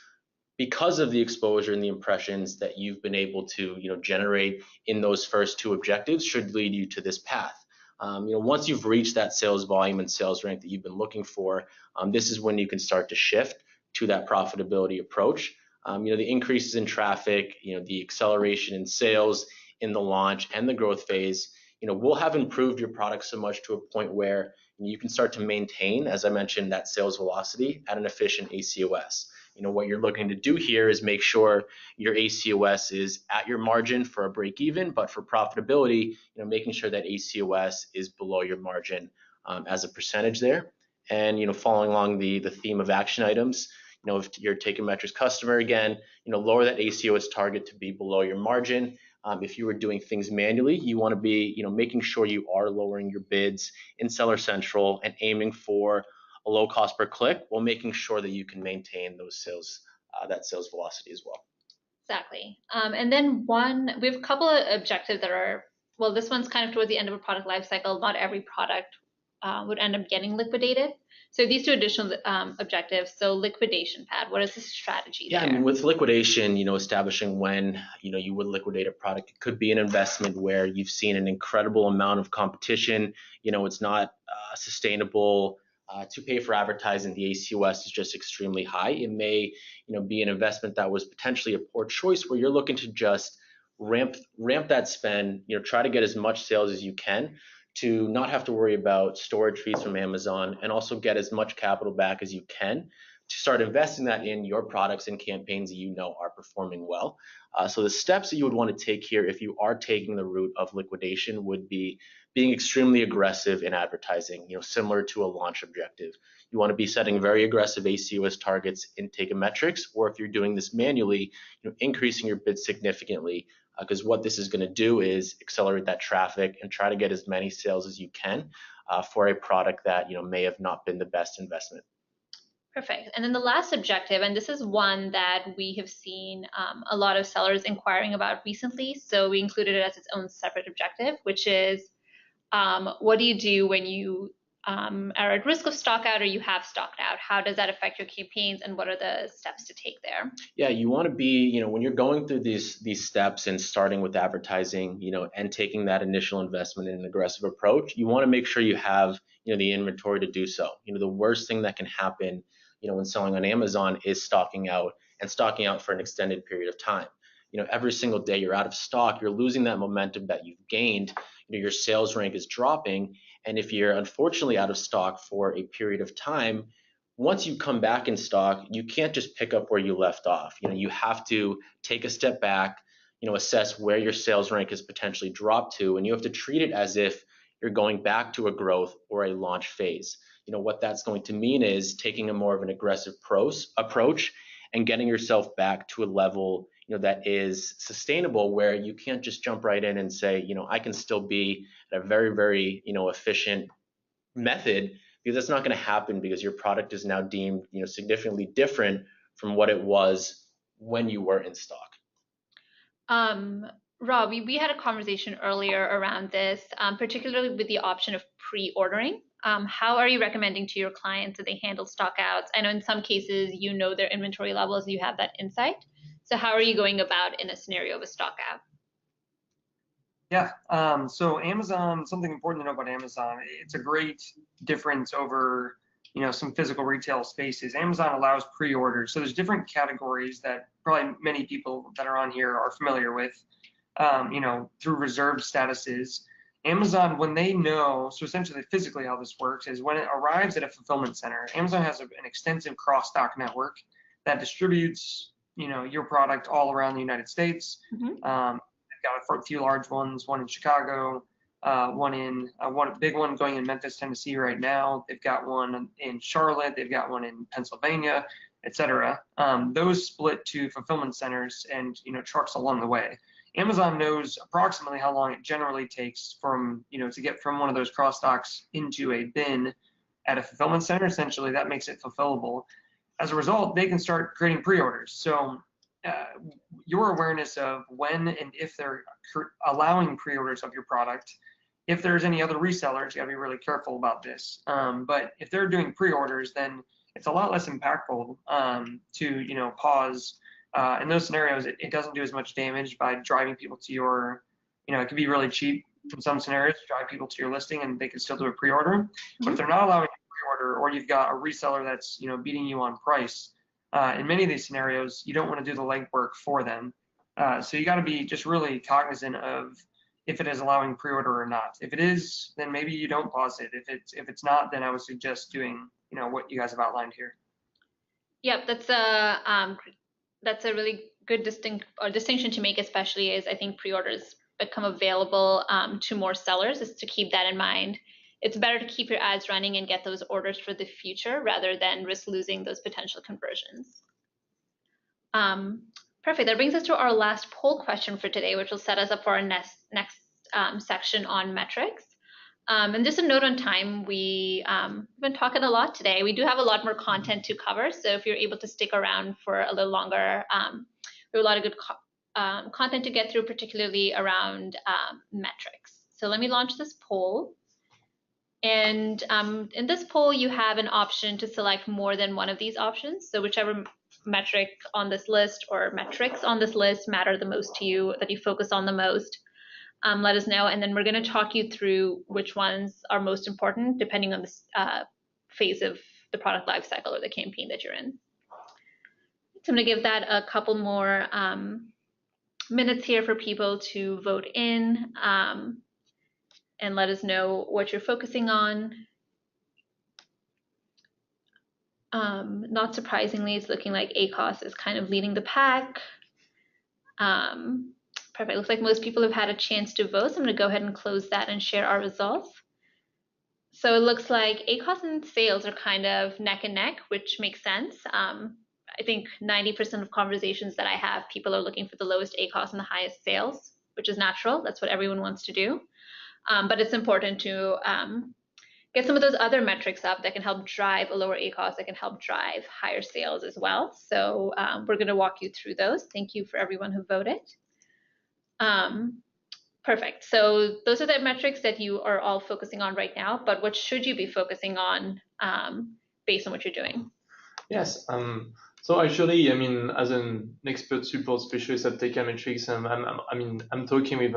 because of the exposure and the impressions that you've been able to generate in those first two objectives should lead you to this path. Once you've reached that sales volume and sales rank that you've been looking for, this is when you can start to shift to that profitability approach. The increases in traffic, the acceleration in sales in the launch and the growth phase, will have improved your product so much to a point where you can start to maintain, as I mentioned, that sales velocity at an efficient ACOS. what you're looking to do here is make sure your ACOS is at your margin for a break even, but for profitability, making sure that ACOS is below your margin as a percentage there. And, following along the theme of action items, if you're taking metrics customer again, lower that ACOS target to be below your margin. If you were doing things manually, you want to be, making sure you are lowering your bids in Seller Central and aiming for a low cost per click while making sure that you can maintain those sales, that sales velocity as well. Exactly. And then we have a couple of objectives that are, well, this one's kind of towards the end of a product life cycle. Not every product would end up getting liquidated. So these two additional objectives. So liquidation pad, what is the strategy there? Yeah, I mean, with liquidation, establishing when, you would liquidate a product, it could be an investment where you've seen an incredible amount of competition. It's not sustainable to pay for advertising. The ACOS is just extremely high. It may, be an investment that was potentially a poor choice where you're looking to just ramp that spend, try to get as much sales as you can to not have to worry about storage fees from Amazon, and also get as much capital back as you can to start investing that in your products and campaigns that are performing well. So the steps that you would want to take here if you are taking the route of liquidation would be being extremely aggressive in advertising, similar to a launch objective. You want to be setting very aggressive ACOS targets in Takeometrics, or if you're doing this manually, increasing your bids significantly, because what this is going to do is accelerate that traffic and try to get as many sales as you can for a product that may have not been the best investment. Perfect. And then the last objective, and this is one that we have seen a lot of sellers inquiring about recently, so we included it as its own separate objective, which is what do you do when you are at risk of stock out or you have stocked out? How does that affect your campaigns, and what are the steps to take there? Yeah, you want to be, when you're going through these steps and starting with advertising, and taking that initial investment in an aggressive approach, you want to make sure you have, the inventory to do so. The worst thing that can happen, when selling on Amazon is stocking out for an extended period of time. Every single day you're out of stock, you're losing that momentum that you've gained. Your sales rank is dropping. And if you're unfortunately out of stock for a period of time, once you come back in stock, you can't just pick up where you left off. You have to take a step back, assess where your sales rank has potentially dropped to, and you have to treat it as if you're going back to a growth or a launch phase. What that's going to mean is taking a more of an aggressive approach and getting yourself back to a level that is sustainable, where you can't just jump right in and say, I can still be at a very, very, efficient method, because that's not going to happen, because your product is now deemed, significantly different from what it was when you were in stock. Rob, we had a conversation earlier around this, particularly with the option of pre-ordering. How are you recommending to your clients that they handle stockouts? I know in some cases, their inventory levels, you have that insight. So how are you going about in a scenario of a stockout? Yeah, so Amazon, something important to know about Amazon, it's a great difference over, some physical retail spaces. Amazon allows pre-orders. So there's different categories that probably many people that are on here are familiar with, through reserved statuses. Amazon, when they know, so essentially physically how this works is when it arrives at a fulfillment center, Amazon has an extensive cross-dock network that distributes, your product all around the United States. Mm-hmm. They've got a few large ones, one in Chicago, one big one going in Memphis, Tennessee right now. They've got one in Charlotte. They've got one in Pennsylvania, etc. Those split to fulfillment centers and, trucks along the way. Amazon knows approximately how long it generally takes from, to get from one of those cross docks into a bin at a fulfillment center. Essentially, that makes it fulfillable. As a result, they can start creating pre-orders. So your awareness of when and if they're allowing pre-orders of your product, if there's any other resellers, you gotta be really careful about this. But if they're doing pre-orders, then it's a lot less impactful to, pause. In those scenarios, it doesn't do as much damage by driving people to your, it can be really cheap in some scenarios to drive people to your listing and they can still do a pre-order. Mm-hmm. But if they're not allowing a pre-order, or you've got a reseller that's, beating you on price, in many of these scenarios, you don't want to do the legwork for them. So you got to be just really cognizant of if it is allowing pre-order or not. If it is, then maybe you don't pause it. If it's not, then I would suggest doing, what you guys have outlined here. Yep, that's a really good distinction to make, especially as I think pre-orders become available to more sellers, is to keep that in mind. It's better to keep your ads running and get those orders for the future rather than risk losing those potential conversions. Perfect. That brings us to our last poll question for today, which will set us up for our next section on metrics. And just a note on time, we've been talking a lot today. We do have a lot more content to cover, so if you're able to stick around for a little longer, we have a lot of good content to get through, particularly around metrics. So let me launch this poll. And in this poll, you have an option to select more than one of these options. So whichever metric on this list or metrics on this list matter the most to you, that you focus on the most. Let us know, and then we're going to talk you through which ones are most important depending on the phase of the product lifecycle or the campaign that you're in. So I'm going to give that a couple more minutes here for people to vote in and let us know what you're focusing on. Not surprisingly, it's looking like ACOS is kind of leading the pack. Perfect. Looks like most people have had a chance to vote. So I'm going to go ahead and close that and share our results. So it looks like ACOS and sales are kind of neck and neck, which makes sense. I think 90% of conversations that I have, people are looking for the lowest ACOS and the highest sales, which is natural. That's what everyone wants to do. But it's important to get some of those other metrics up that can help drive a lower ACOS, that can help drive higher sales as well. So we're going to walk you through those. Thank you for everyone who voted. Perfect. So those are the metrics that you are all focusing on right now, but what should you be focusing on based on what you're doing? Yes. So actually, I mean, as an expert support specialist at Techametrics, I'm talking with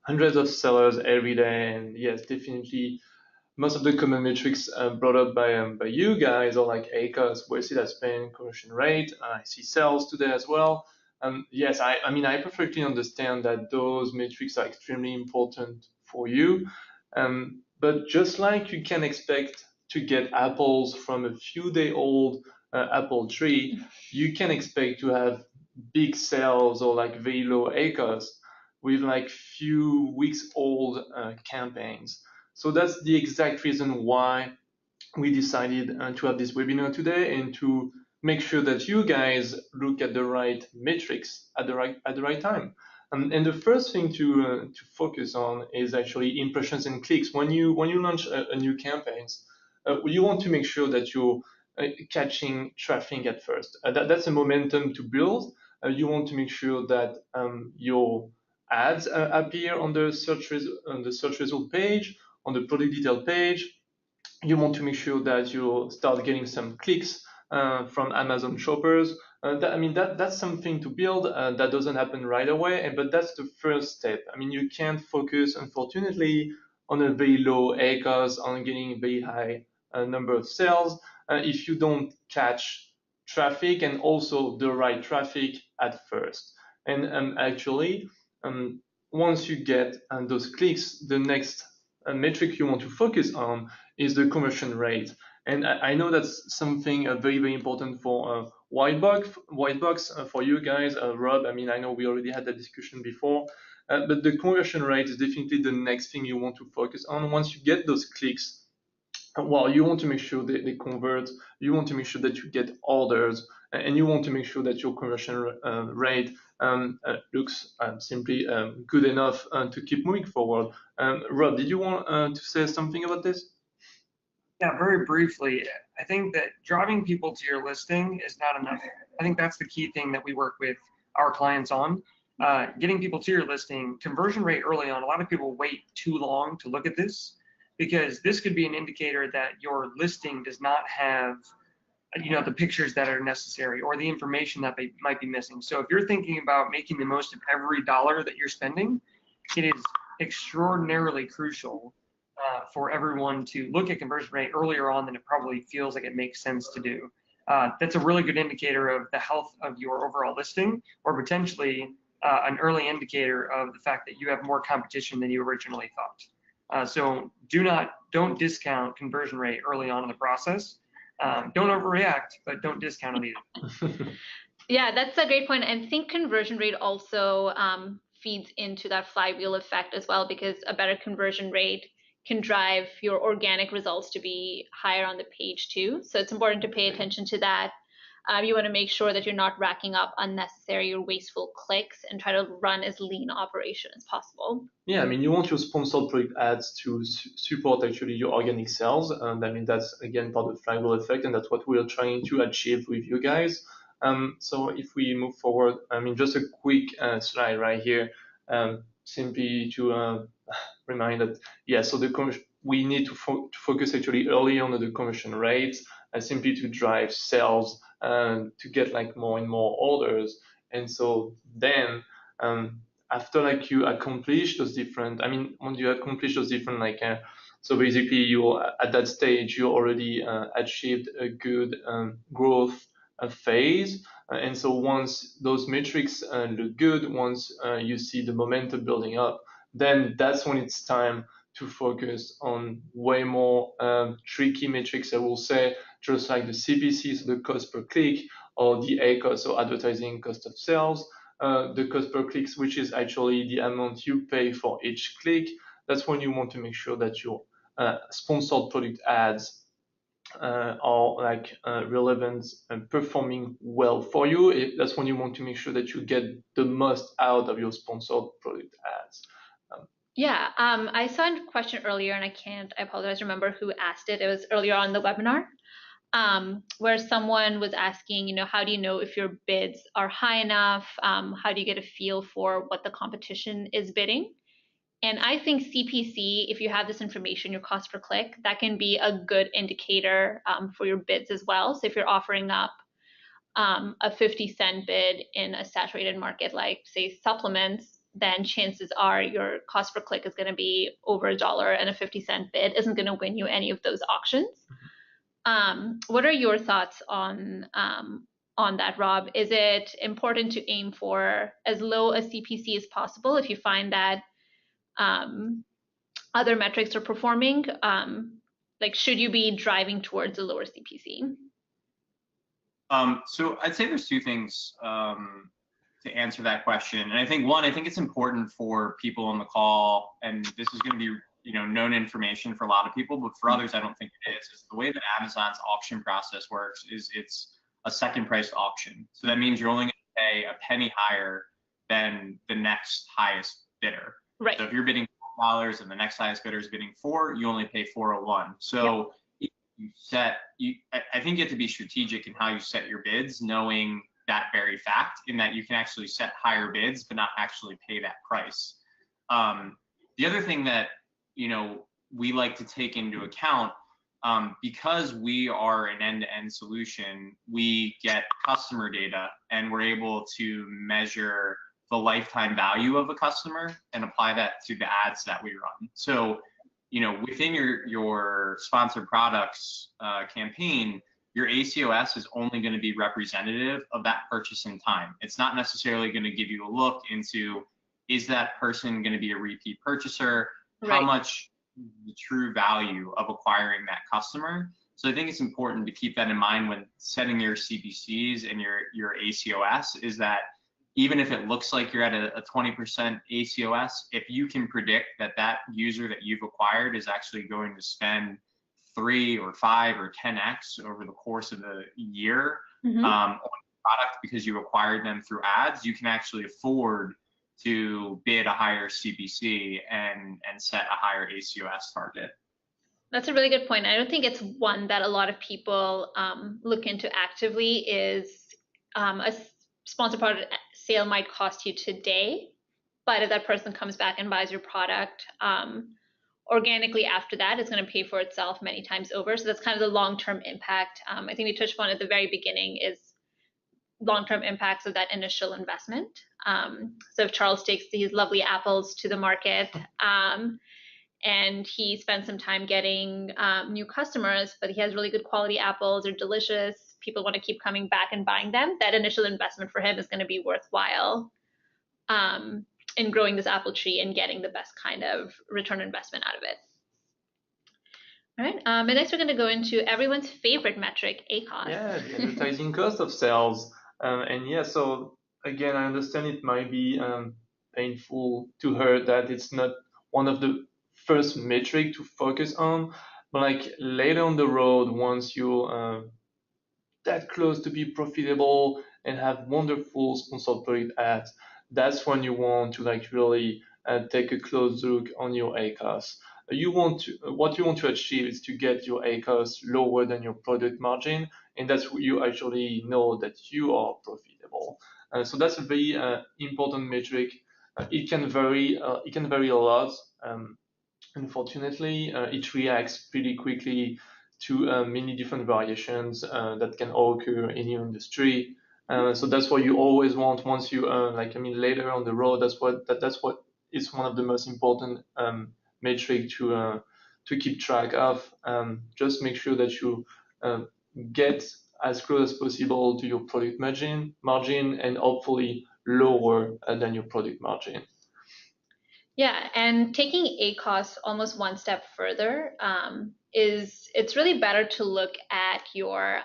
hundreds of sellers every day, and yes, definitely, most of the common metrics brought up by you guys are like ACOS, wasted ad spend, conversion rate. I see sales today as well. Yes, I perfectly understand that those metrics are extremely important for you. But just like you can expect to get apples from a few day old apple tree, you can expect to have big sales or like very low ACOS with like few weeks old campaigns. So that's the exact reason why we decided to have this webinar today and to make sure that you guys look at the right metrics at the right time. And the first thing to focus on is actually impressions and clicks. When you launch a new campaigns, you want to make sure that you're catching traffic at first. That's a momentum to build. You want to make sure that your ads appear on the search result page, on the product detail page. You want to make sure that you start getting some clicks from Amazon shoppers. That's something to build. That doesn't happen right away, but that's the first step. I mean, you can't focus, unfortunately, on a very low ACOS, on getting a very high number of sales if you don't catch traffic and also the right traffic at first. And actually, once you get those clicks, the next metric you want to focus on is the conversion rate. And I know that's something very, very important for white box for you guys. Rob, I know we already had that discussion before, but the conversion rate is definitely the next thing you want to focus on. Once you get those clicks, well, you want to make sure they convert, you want to make sure that you get orders, and you want to make sure that your conversion rate looks simply good enough to keep moving forward. Rob, did you want to say something about this? Yeah, very briefly. I think that driving people to your listing is not enough. I think that's the key thing that we work with our clients on. Getting people to your listing, conversion rate early on. A lot of people wait too long to look at this because this could be an indicator that your listing does not have the pictures that are necessary or the information that they might be missing. So if you're thinking about making the most of every dollar that you're spending, it is extraordinarily crucial for everyone to look at conversion rate earlier on than it probably feels like it makes sense to do. That's a really good indicator of the health of your overall listing, or potentially an early indicator of the fact that you have more competition than you originally thought. So don't discount conversion rate early on in the process. Don't overreact, but don't discount it either. Yeah, that's a great point. I think conversion rate also feeds into that flywheel effect as well, because a better conversion rate can drive your organic results to be higher on the page too. So it's important to pay attention to that. You want to make sure that you're not racking up unnecessary or wasteful clicks and try to run as lean operation as possible. Yeah, I mean, you want your sponsored product ads to support actually your organic sales. And I mean, that's again part of the flywheel effect, and that's what we are trying to achieve with you guys. So if we move forward, I mean, just a quick slide right here, simply to remind that, yeah, so we need to focus actually early on the conversion rates, simply to drive sales to get like more and more orders. And so then after like you accomplish those different, I mean, when you accomplish those different like, so basically you at that stage you already achieved a good growth phase. And so once those metrics look good, once you see the momentum building up, then that's when it's time to focus on way more tricky metrics, I will say, just like the CPC, so the cost per click, or the ACoS, so advertising cost of sales, the cost per clicks, which is actually the amount you pay for each click. That's when you want to make sure that your sponsored product ads are like relevant and performing well for you. That's when you want to make sure that you get the most out of your sponsored product ads. Yeah, I saw a question earlier, and I apologize, remember who asked it. It was earlier on the webinar, where someone was asking, how do you know if your bids are high enough? How do you get a feel for what the competition is bidding? And I think CPC, if you have this information, your cost per click, that can be a good indicator for your bids as well. So if you're offering up a 50-cent bid in a saturated market like, say, supplements, then chances are your cost per click is going to be over $1, and a 50-cent bid isn't going to win you any of those auctions. What are your thoughts on that, Rob? Is it important to aim for as low a CPC as possible if you find that other metrics are performing? Like, should you be driving towards a lower CPC? So I'd say there's two things to answer that question. And I think one, I think it's important for people on the call, and this is going to be known information for a lot of people, but for others, I don't think it is the way that Amazon's auction process works is it's a second priced auction. So that means you're only going to pay a penny higher than the next highest bidder. Right. So if you're bidding $4 and the next highest bidder is bidding $4, you only pay $4.01. So I think you have to be strategic in how you set your bids, knowing that very fact, in that you can actually set higher bids but not actually pay that price. The other thing that we like to take into account, because we are an end-to-end solution, we get customer data and we're able to measure the lifetime value of a customer and apply that to the ads that we run. So, within your sponsored products campaign, your ACOS is only going to be representative of that purchase in time. It's not necessarily going to give you a look into, is that person going to be a repeat purchaser? Right. How much the true value of acquiring that customer? So I think it's important to keep that in mind when setting your CPCs and your ACOS, is that even if it looks like you're at a 20% ACOS, if you can predict that user that you've acquired is actually going to spend 3 or 5 or 10x over the course of the year on the product because you acquired them through ads, you can actually afford to bid a higher CPC and set a higher ACOS target. That's a really good point. I don't think it's one that a lot of people look into actively. Is a sponsored product sale might cost you today, but if that person comes back and buys your product organically after that, it's going to pay for itself many times over. So that's kind of the long-term impact. I think we touched on at the very beginning is long-term impacts of that initial investment. So if Charles takes these lovely apples to the market and he spends some time getting new customers, but he has really good quality apples, they're delicious, people want to keep coming back and buying them, that initial investment for him is going to be worthwhile in growing this apple tree and getting the best kind of return on investment out of it. All right. And next, we're going to go into everyone's favorite metric, ACoS. Yeah, the advertising cost of sales. And yeah, so again, I understand it might be painful to her that it's not one of the first metric to focus on, but like later on the road, once you're that close to be profitable and have wonderful sponsored product ads, that's when you want to like really take a close look on your ACoS. What you want to achieve is to get your ACoS lower than your product margin, and that's where you actually know that you are profitable. So that's a very important metric. It can vary. It can vary a lot. Unfortunately, it reacts pretty quickly to many different variations that can occur in your industry. So that's what you always want once you later on the road. That's what is one of the most important metric to keep track of. Just make sure that you get as close as possible to your product margin and hopefully lower than your product margin. Yeah, and taking ACoS almost one step further is it's really better to look at your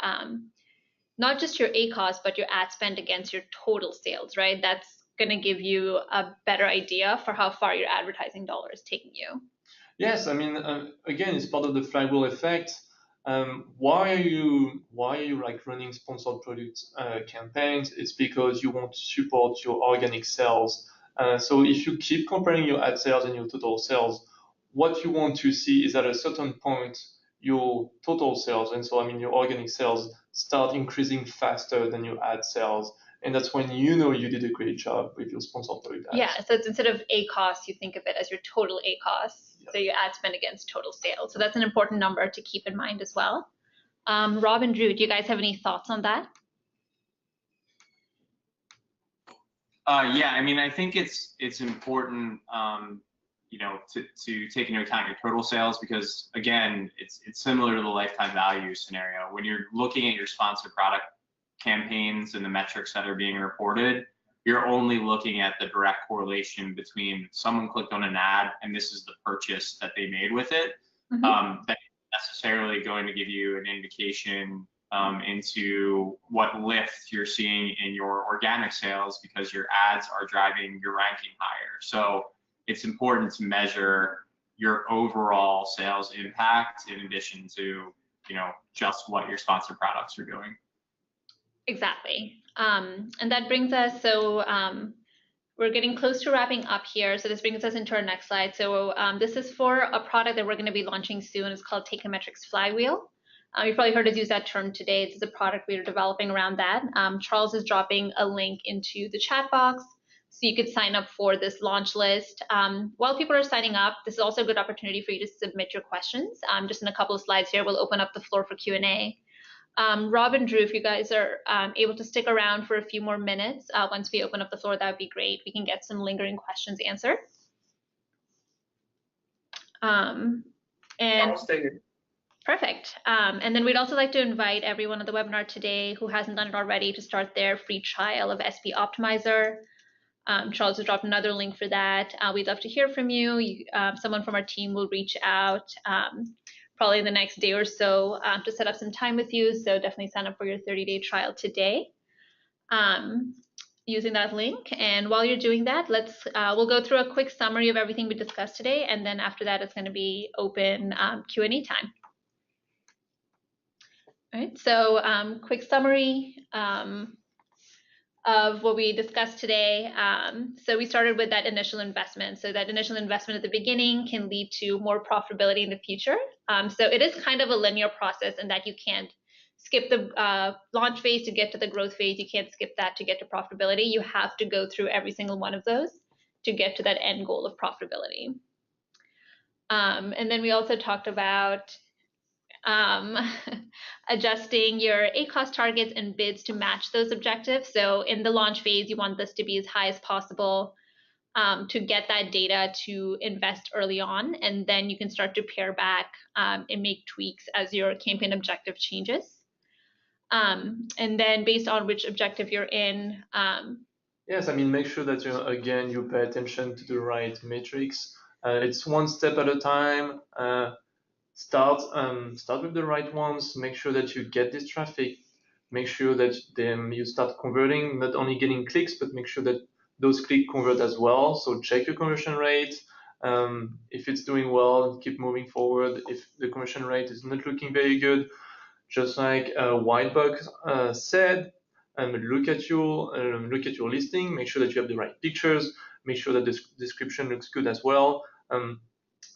not just your ACoS, but your ad spend against your total sales, right? That's going to give you a better idea for how far your advertising dollar is taking you. Yes, I mean, again, it's part of the flywheel effect. Why are you like running sponsored product campaigns? It's because you want to support your organic sales. So if you keep comparing your ad sales and your total sales, what you want to see is at a certain point your total sales, and so I mean your organic sales, start increasing faster than your ad sales. And that's when you know you did a great job with your sponsored product ads. Yeah, so it's instead of ACoS, you think of it as your total ACoS, so your ad spend against total sales. So that's an important number to keep in mind as well. Rob and Drew, do you guys have any thoughts on that? Yeah, I mean, I think it's important, to take into account your total sales, because again, it's similar to the lifetime value scenario. When you're looking at your sponsored product campaigns and the metrics that are being reported, you're only looking at the direct correlation between someone clicked on an ad and this is the purchase that they made with it. Mm-hmm. That's necessarily going to give you an indication into what lift you're seeing in your organic sales, because your ads are driving your ranking higher. So it's important to measure your overall sales impact in addition to, just what your sponsored products are doing. Exactly. And that brings us, so we're getting close to wrapping up here. So this brings us into our next slide. So this is for a product that we're going to be launching soon. It's called Takeometrics Flywheel. You've probably heard us use that term today. This is a product we're developing around that. Charles is dropping a link into the chat box so you could sign up for this launch list. While people are signing up, this is also a good opportunity for you to submit your questions. Just in a couple of slides here, we'll open up the floor for Q&A. Rob and Drew, if you guys are able to stick around for a few more minutes, once we open up the floor, that would be great. We can get some lingering questions answered. I'll stay here. Perfect. And then we'd also like to invite everyone on the webinar today who hasn't done it already to start their free trial of SP Optimizer. Charles has dropped another link for that. We'd love to hear from you. Someone from our team will reach out probably in the next day or so to set up some time with you. So definitely sign up for your 30-day trial today using that link. And while you're doing that, we'll go through a quick summary of everything we discussed today. And then after that, it's going to be open Q&A time. All right, so quick summary of what we discussed today. So we started with that initial investment. So that initial investment at the beginning can lead to more profitability in the future. So it is kind of a linear process in that you can't skip the launch phase to get to the growth phase. You can't skip that to get to profitability. You have to go through every single one of those to get to that end goal of profitability. And then we also talked about adjusting your ACoS targets and bids to match those objectives. So in the launch phase, you want this to be as high as possible to get that data to invest early on, and then you can start to pare back and make tweaks as your campaign objective changes. And then based on which objective you're in. Yes, I mean, make sure that you pay attention to the right metrics. It's one step at a time. start with the right ones. Make sure that you get this traffic. Make sure that you start converting, not only getting clicks, but make sure that those clicks convert as well. So check your conversion rate. If it's doing well, keep moving forward. If the conversion rate is not looking very good, just like Whitebox said, look at your listing. Make sure that you have the right pictures. Make sure that the description looks good as well.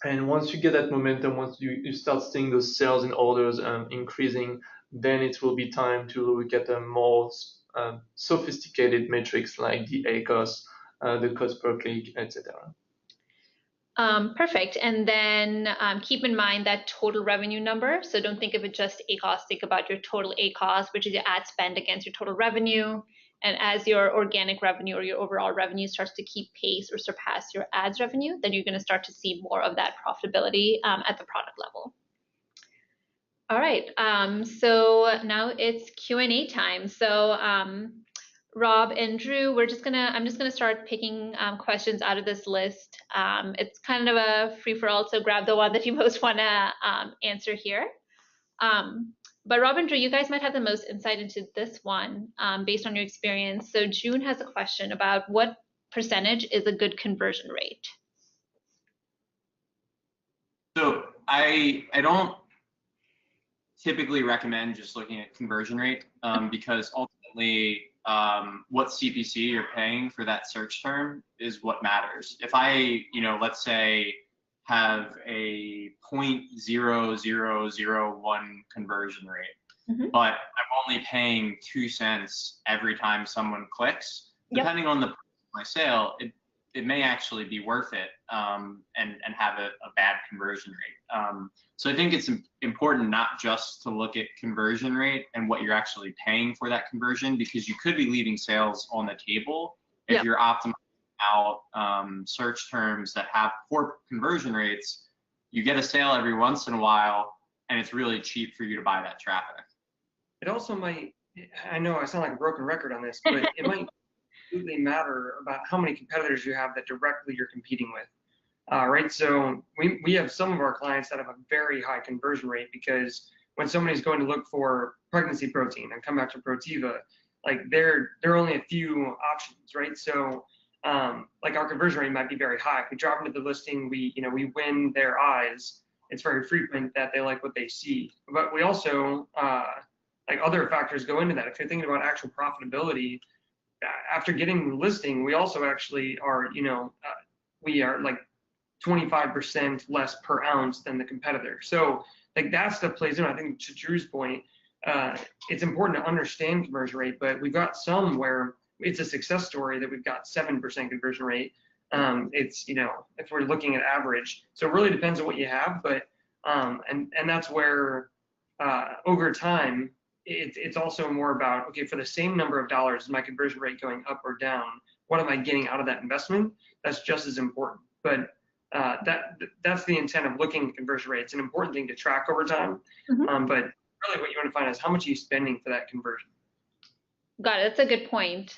And once you get that momentum, once you start seeing those sales and orders increasing, then it will be time to look at a more sophisticated metrics like the ACoS, the cost per click, etc. Perfect. And then keep in mind that total revenue number. So don't think of it just ACoS. Think about your total ACoS, which is your ad spend against your total revenue. And as your organic revenue or your overall revenue starts to keep pace or surpass your ads revenue, then you're going to start to see more of that profitability at the product level. All right. So now it's Q&A time. So Rob and Drew, I'm just gonna start picking questions out of this list. It's kind of a free-for-all, so grab the one that you most want to answer here. But Rob and Drew, you guys might have the most insight into this one based on your experience. So June has a question about what percentage is a good conversion rate? So I don't typically recommend just looking at conversion rate because ultimately what CPC you're paying for that search term is what matters. If I, let's say have a 0.0001 conversion rate, but I'm only paying 2 cents every time someone clicks, depending on the price of my sale, it may actually be worth it and have a bad conversion rate. So I think it's important not just to look at conversion rate and what you're actually paying for that conversion, because you could be leaving sales on the table if you're optimizing out search terms that have poor conversion rates. You get a sale every once in a while, and it's really cheap for you to buy that traffic. It also might, I know I sound like a broken record on this, but it might absolutely matter about how many competitors you have that directly you're competing with. Right, so we have some of our clients that have a very high conversion rate because when somebody's going to look for pregnancy protein and come back to Protiva, like there are only a few options, right? So like our conversion rate might be very high. If we drop into the listing, we win their eyes. It's very frequent that they like what they see, but we also like other factors go into that. If you're thinking about actual profitability, after getting the listing, we also actually are, we are like 25% less per ounce than the competitor. So like that stuff plays in. I think to Drew's point, it's important to understand conversion rate, but we've got some where it's a success story that we've got 7% conversion rate. It's, if we're looking at average, so it really depends on what you have, but, and that's where over time, it's also more about, okay, for the same number of dollars, is my conversion rate going up or down? What am I getting out of that investment? That's just as important. But that's the intent of looking at conversion rate. It's an important thing to track over time. But really what you want to find is how much are you spending for that conversion? Got it. That's a good point.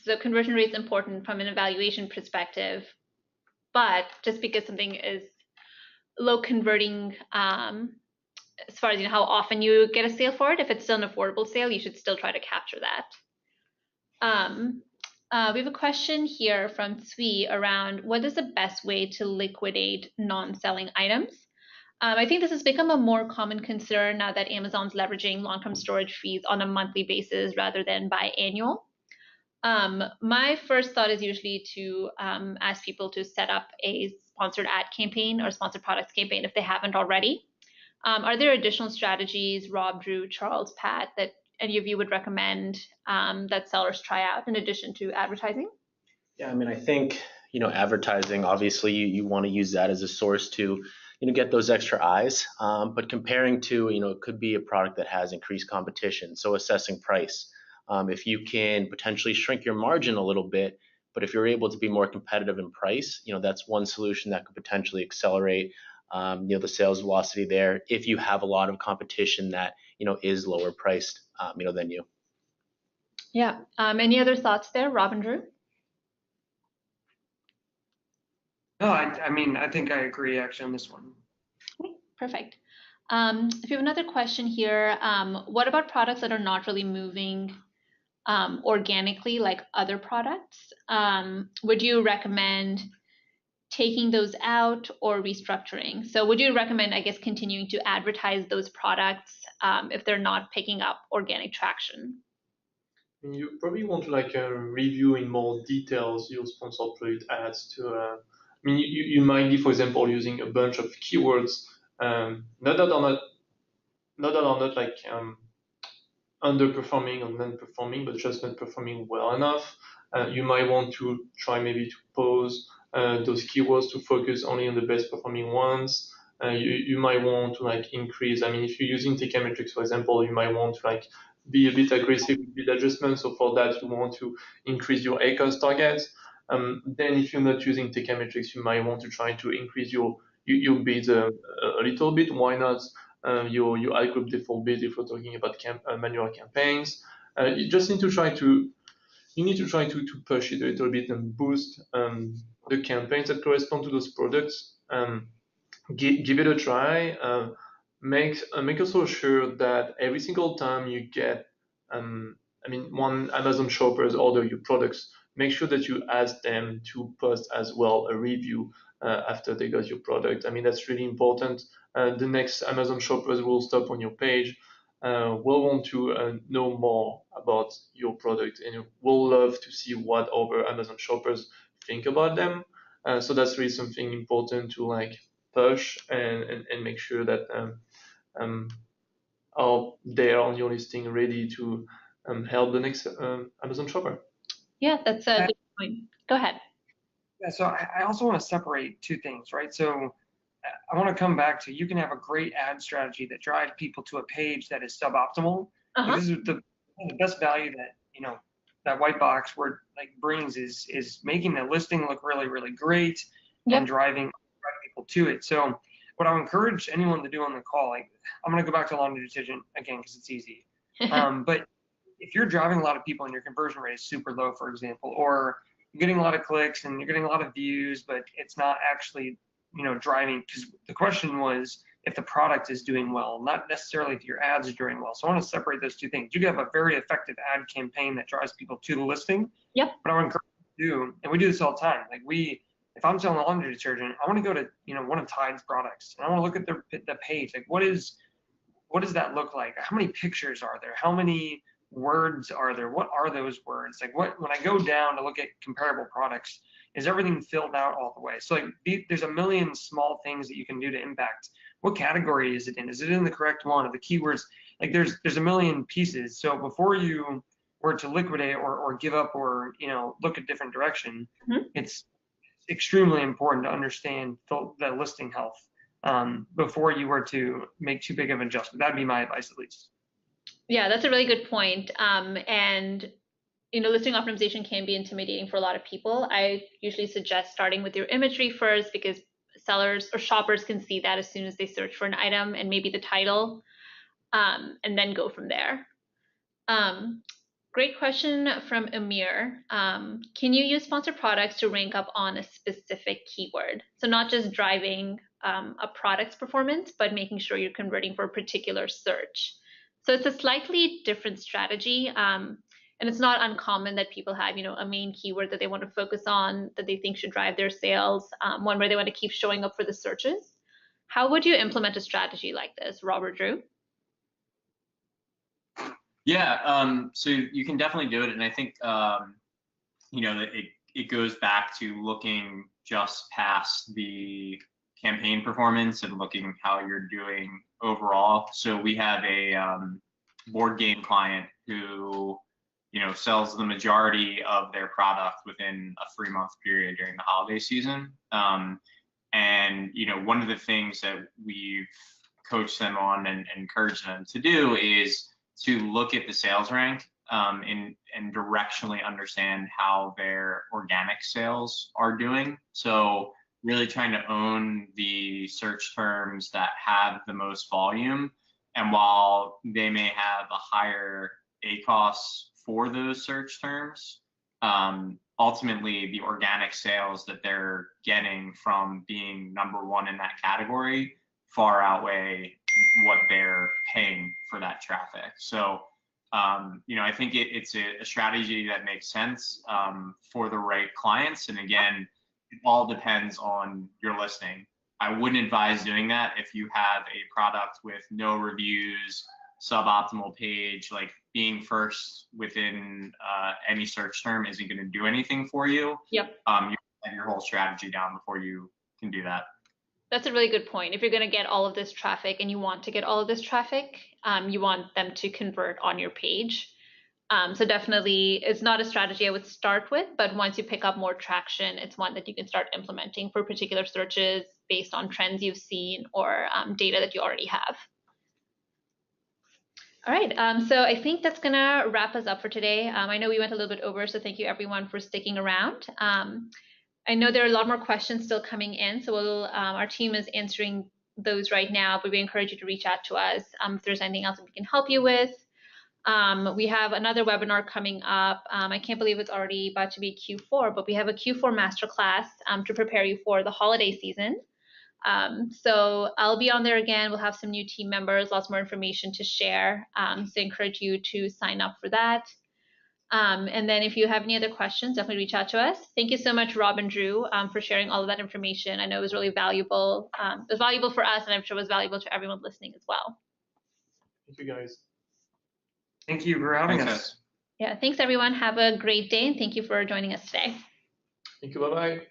So conversion rate is important from an evaluation perspective, but just because something is low converting, as far as how often you get a sale for it, if it's still an affordable sale, you should still try to capture that. We have a question here from Tsui around what is the best way to liquidate non-selling items? I think this has become a more common concern now that Amazon's leveraging long-term storage fees on a monthly basis rather than biannual. My first thought is usually to ask people to set up a sponsored ad campaign or sponsored products campaign if they haven't already. Are there additional strategies, Rob, Drew, Charles, Pat, that any of you would recommend that sellers try out in addition to advertising? Yeah, I mean, I think, advertising, obviously you want to use that as a source to, get those extra eyes. But comparing to, it could be a product that has increased competition. So assessing price. If you can potentially shrink your margin a little bit, but if you're able to be more competitive in price, that's one solution that could potentially accelerate the sales velocity there if you have a lot of competition that, is lower priced, than you. Yeah. Any other thoughts there, Rob and Drew? No, I mean, I think I agree actually on this one. Okay, perfect. If you have another question here, what about products that are not really moving organically like other products? Would you recommend taking those out or restructuring? So would you recommend, I guess, continuing to advertise those products if they're not picking up organic traction? You probably want to like review in more details your sponsored product ads to. You might be, for example, using a bunch of keywords not that are not like underperforming or non-performing, but just not performing well enough. You might want to try maybe to pause those keywords to focus only on the best performing ones. You might want to like increase. If you're using Techametrics, for example, you might want to like be a bit aggressive with bid adjustments. So for that, you want to increase your ACOS targets. Then if you're not using Techametrics, you might want to try to increase your bids a little bit. Why not your ad group default bid if we're talking about manual campaigns? You just need to try to push it a little bit and boost the campaigns that correspond to those products. Give it a try. Make also sure that every single time you get, one Amazon shoppers order your products, make sure that you ask them to post as well a review after they got your product. That's really important. The next Amazon shoppers will stop on your page, will want to know more about your product, and will love to see what other Amazon shoppers think about them. So that's really something important to like push and make sure that are there on your listing ready to help the next Amazon shopper. Yeah, that's a good point. Go ahead. Yeah, so I also want to separate two things, right? So I want to come back to, you can have a great ad strategy that drives people to a page that is suboptimal. Like, this is the best value that that white box word like brings is making the listing look really, really great and driving people to it. So what I would encourage anyone to do on the call, like I'm going to go back to laundry detergent again because it's easy. But if you're driving a lot of people and your conversion rate is super low, for example, or you're getting a lot of clicks and you're getting a lot of views, but it's not actually driving, because the question was if the product is doing well, not necessarily if your ads are doing well. So I want to separate those two things. You can have a very effective ad campaign that drives people to the listing. But I would encourage you to do, and we do this all the time. Like if I'm selling laundry detergent, I want to go to one of Tide's products, and I want to look at the page. Like what does that look like? How many pictures are there? How many words are there? What are those words? Like when I go down to look at comparable products, is everything filled out all the way? So like there's a million small things that you can do to impact. What category is it in? Is it in the correct one? Are the keywords, like there's a million pieces. So before you were to liquidate or give up or look a different direction, it's extremely important to understand the listing health before you were to make too big of an adjustment. That'd be my advice, at least. Yeah, that's a really good point. And listing optimization can be intimidating for a lot of people. I usually suggest starting with your imagery first, because sellers or shoppers can see that as soon as they search for an item and maybe the title, and then go from there. Great question from Amir. Can you use sponsored products to rank up on a specific keyword? So not just driving a product's performance, but making sure you're converting for a particular search. So it's a slightly different strategy. And it's not uncommon that people have, a main keyword that they want to focus on, that they think should drive their sales, one where they want to keep showing up for the searches. How would you implement a strategy like this, Robert, Drew? Yeah, so you can definitely do it. And I think, it goes back to looking just past the campaign performance and looking how you're doing overall. So we have a board game client who sells the majority of their product within a 3-month period during the holiday season. And one of the things that we've coached them on and encouraged them to do is to look at the sales rank and directionally understand how their organic sales are doing. So really trying to own the search terms that have the most volume. And while they may have a higher ACOS for those search terms, ultimately the organic sales that they're getting from being number one in that category far outweigh what they're paying for that traffic. So, I think it's a strategy that makes sense for the right clients. And again, it all depends on your listing. I wouldn't advise doing that if you have a product with no reviews, suboptimal page. Like, being first within any search term isn't going to do anything for you. Yep. You have your whole strategy down before you can do that. That's a really good point. If you're going to get all of this traffic and you want to get all of this traffic, you want them to convert on your page. So definitely, it's not a strategy I would start with, but once you pick up more traction, it's one that you can start implementing for particular searches based on trends you've seen or data that you already have. All right, so I think that's going to wrap us up for today. I know we went a little bit over, so thank you everyone for sticking around. I know there are a lot more questions still coming in, so our team is answering those right now, but we encourage you to reach out to us if there's anything else that we can help you with. We have another webinar coming up. I can't believe it's already about to be Q4, but we have a Q4 Masterclass to prepare you for the holiday season. So I'll be on there again. We'll have some new team members, lots more information to share. So I encourage you to sign up for that. And then if you have any other questions, definitely reach out to us. Thank you so much, Rob and Drew, for sharing all of that information. I know it was really valuable. It was valuable for us, and I'm sure it was valuable to everyone listening as well. Thank you, guys. Thank you for having Thanks, us. guys. Yeah, thanks everyone. Have a great day, and thank you for joining us today. Thank you. Bye-bye.